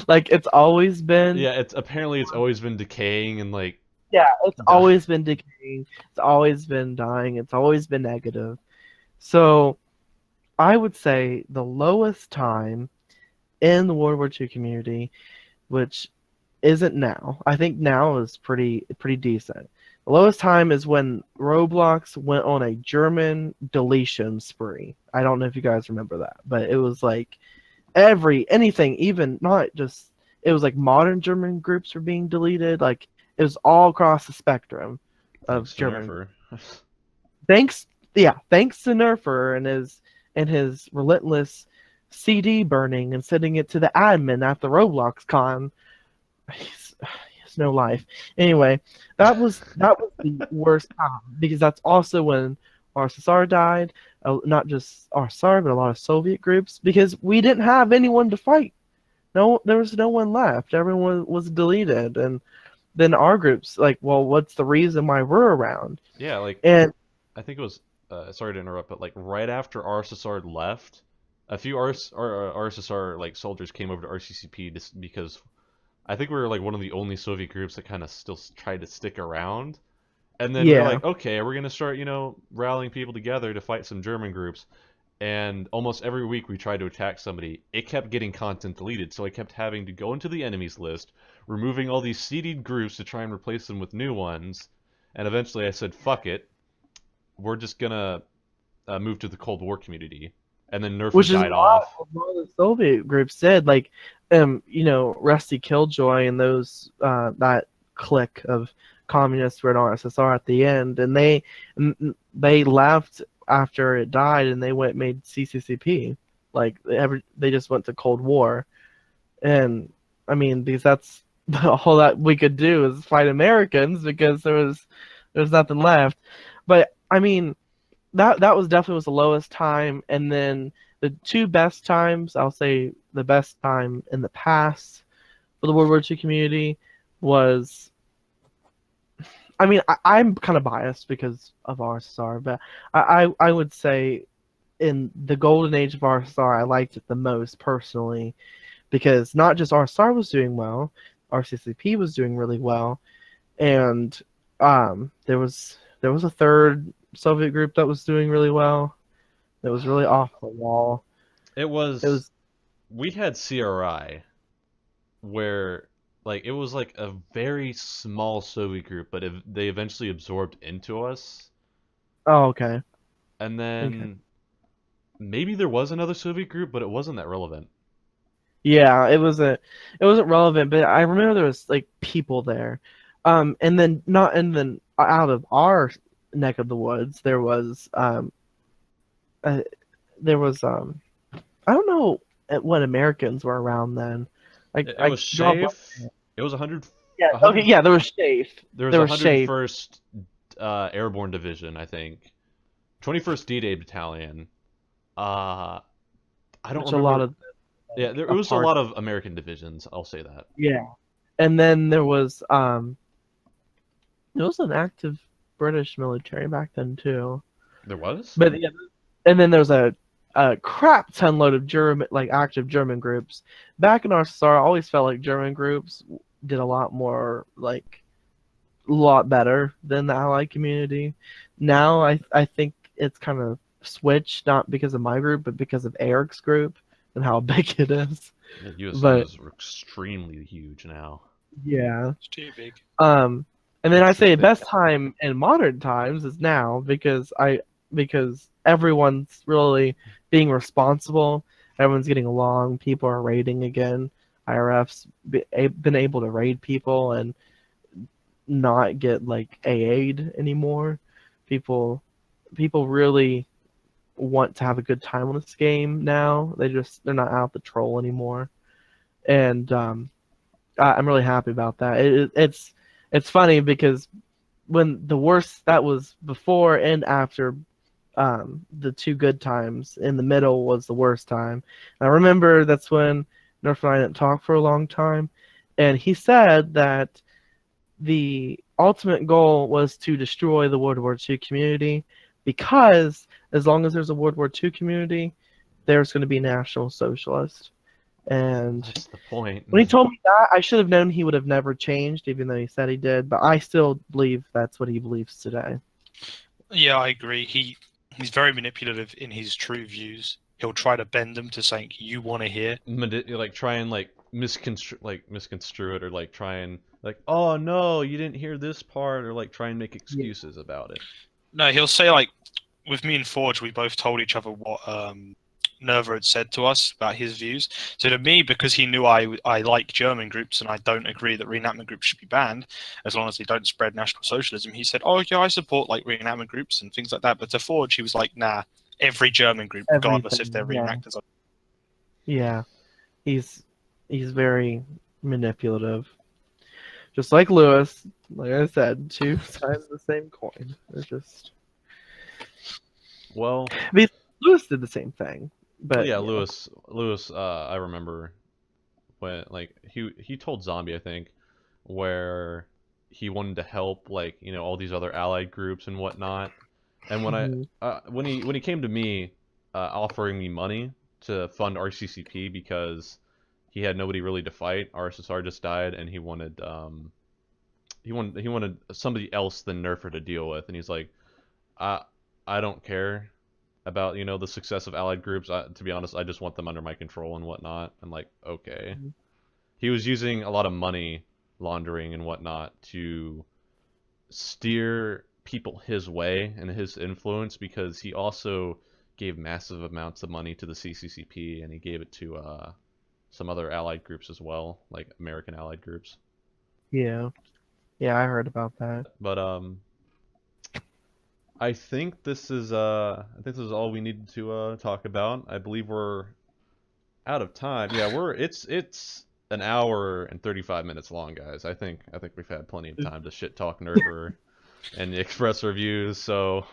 Like it's always been Yeah, it's always been decaying and like yeah, it's die. always been decaying, it's always been dying, it's always been negative. So I would say the lowest time in the World War II community, which isn't now. I think now is pretty decent. The lowest time is when Roblox went on a German deletion spree. I don't know if you guys remember that, but it was like anything, even not just it was like modern German groups were being deleted. Like it was all across the spectrum of Thanks to German. Nerfer. Thanks to Nerfer and his relentless CD burning and sending it to the admin at the Roblox con. He has no life. Anyway, that was the worst time because that's also when RSSR died. Not just RSSR, but a lot of Soviet groups because we didn't have anyone to fight. No, there was no one left. Everyone was deleted, and then our groups like, well, what's the reason why we're around? Yeah, like And I think it was sorry to interrupt, but like right after RSSR left, a few RSSR like soldiers came over to RCCP just because I think we were like one of the only Soviet groups that kind of still tried to stick around. And then we're yeah, like, okay, we're gonna start, rallying people together to fight some German groups. And almost every week we tried to attack somebody. It kept getting content deleted, so I kept having to go into the enemies list, removing all these seeded groups to try and replace them with new ones. And eventually I said, fuck it, we're just gonna move to the Cold War community. And then Nerf which is died off. what the Soviet groups did. Like, Rusty Killjoy and those that clique of communists were in RSSR at the end, and they left after it died, and they went and made CCCP. Like they just went to Cold War, and I mean, because that's all that we could do is fight Americans because there's nothing left. But I mean, that was definitely was the lowest time, and then the two best times, I'll say the best time in the past for the World War II community was, I mean, I'm kind of biased because of RSSR, but I would say in the golden age of RSSR, I liked it the most personally because not just RSSR was doing well, RCCP was doing really well, and there was a third Soviet group that was doing really well. That was really off the wall. It was, It was we had CRI where like it was like a very small Soviet group, but they eventually absorbed into us. okay. And then maybe there was another Soviet group, but it wasn't that relevant. Yeah, it wasn't relevant, but I remember there was like people there. And then out of our neck of the woods uh, there was I don't know what Americans were around then. It was draw a blank. Shafe. It was 100. Yeah, 100 okay, yeah, there was Shafe. There was There was Shafe. 101st Airborne Division, I think. 21st D-Day Battalion. I don't Which a remember. lot of Yeah, it was a lot of American divisions. I'll say that. yeah. And then there was an active British military back then too. There was. But yeah, and then there's a crap ton load of German, like active German groups. Back in RSSR, I always felt like German groups did a lot more, like, a lot better than the Allied community. Now I think it's kind of switched, not because of my group, but because of Eric's group and how big it is. Yeah, USA But is extremely huge now. yeah. It's too big. And then I It's say too best time in modern times is now because everyone's really being responsible. Everyone's getting along. People are raiding again. IRF's been able to raid people and not get like AA'd anymore. People really want to have a good time on this game now. They're not out the troll anymore, and I'm really happy about that. It's funny because when the worst, that was before and after the two good times. In the middle was the worst time. And I remember that's when Nerf and I didn't talk for a long time, and he said that the ultimate goal was to destroy the World War II community because as long as there's a World War II community, there's going to be National Socialist. And That's the point. when he told me that, I should have known he would have never changed, even though he said he did. But I still believe that's what he believes today. Yeah, I agree. He's very manipulative in his true views. He'll try to bend them to something you want to hear. Like try and like misconstrue it, or like try and like, oh no, you didn't hear this part, or like try and make excuses about it. No, he'll say, like, with me and Forge, we both told each other what Nerva had said to us about his views. So to me, because he knew I like German groups and I don't agree that reenactment groups should be banned as long as they don't spread National Socialism, he said, oh yeah, I support like reenactment groups and things like that. But to Forge, he was like, nah, every German group, regardless if they're reenactors. Yeah, he's very manipulative. Just like Lewis, like I said, two sides of the same coin. They're just Well, Lewis did the same thing. But yeah, Lewis, I remember when like he told Zombie, I think, where he wanted to help like all these other allied groups and whatnot. And when he came to me, offering me money to fund RCCP because he had nobody really to fight. RSSR just died, and he wanted somebody else than Nerfer to deal with. And he's like, I don't care about the success of allied groups. To be honest, I just want them under my control and whatnot. I'm like, okay. He was using a lot of money laundering and whatnot to steer people his way and his influence, because he also gave massive amounts of money to the CCCP, and he gave it to some other allied groups as well, like American allied groups. yeah. Yeah, I heard about that. But I think this is all we needed to talk about. I believe we're out of time. Yeah, it's an hour and 35 minutes long, guys. I think we've had plenty of time to shit talk Nerfer and express our views. So,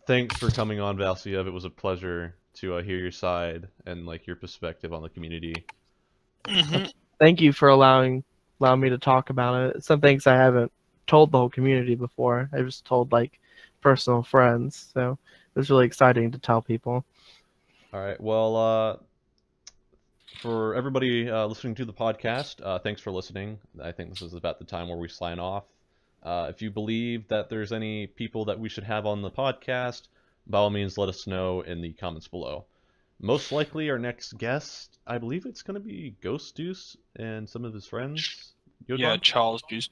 thanks for coming on, Vasilyev. It was a pleasure to hear your side and like your perspective on the community. Thank you for allowing me to talk about it. Some things I haven't told the whole community before. I just told like personal friends. So it was really exciting to tell people. All right. Well, for everybody listening to the podcast, thanks for listening. I think this is about the time where we sign off. If you believe that there's any people that we should have on the podcast, by all means, let us know in the comments below. Most likely, our next guest, I believe it's going to be Ghost Deuce and some of his friends. Yeah, Charles Deuce.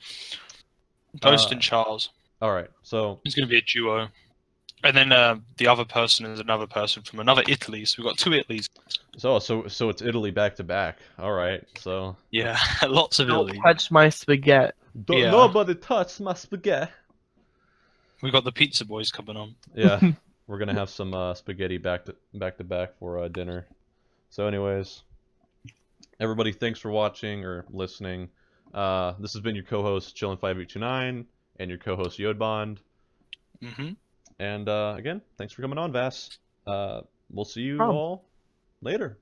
Ghost and Charles. All right, so It's going to be a duo. And then the other person is another person from another Italy. So we've got two Italys. so it's Italy back to back. All right, so Yeah, lots of Don't Italy. touch my spaghetti. Yeah. nobody touch my spaghetti. We've got the pizza boys coming on. Yeah, we're gonna have some spaghetti back to back for dinner. So, anyways, everybody, thanks for watching or listening. This has been your co-host Chillin5829 and your co-host Yodbond. And again, thanks for coming on, Vass. We'll see you all later.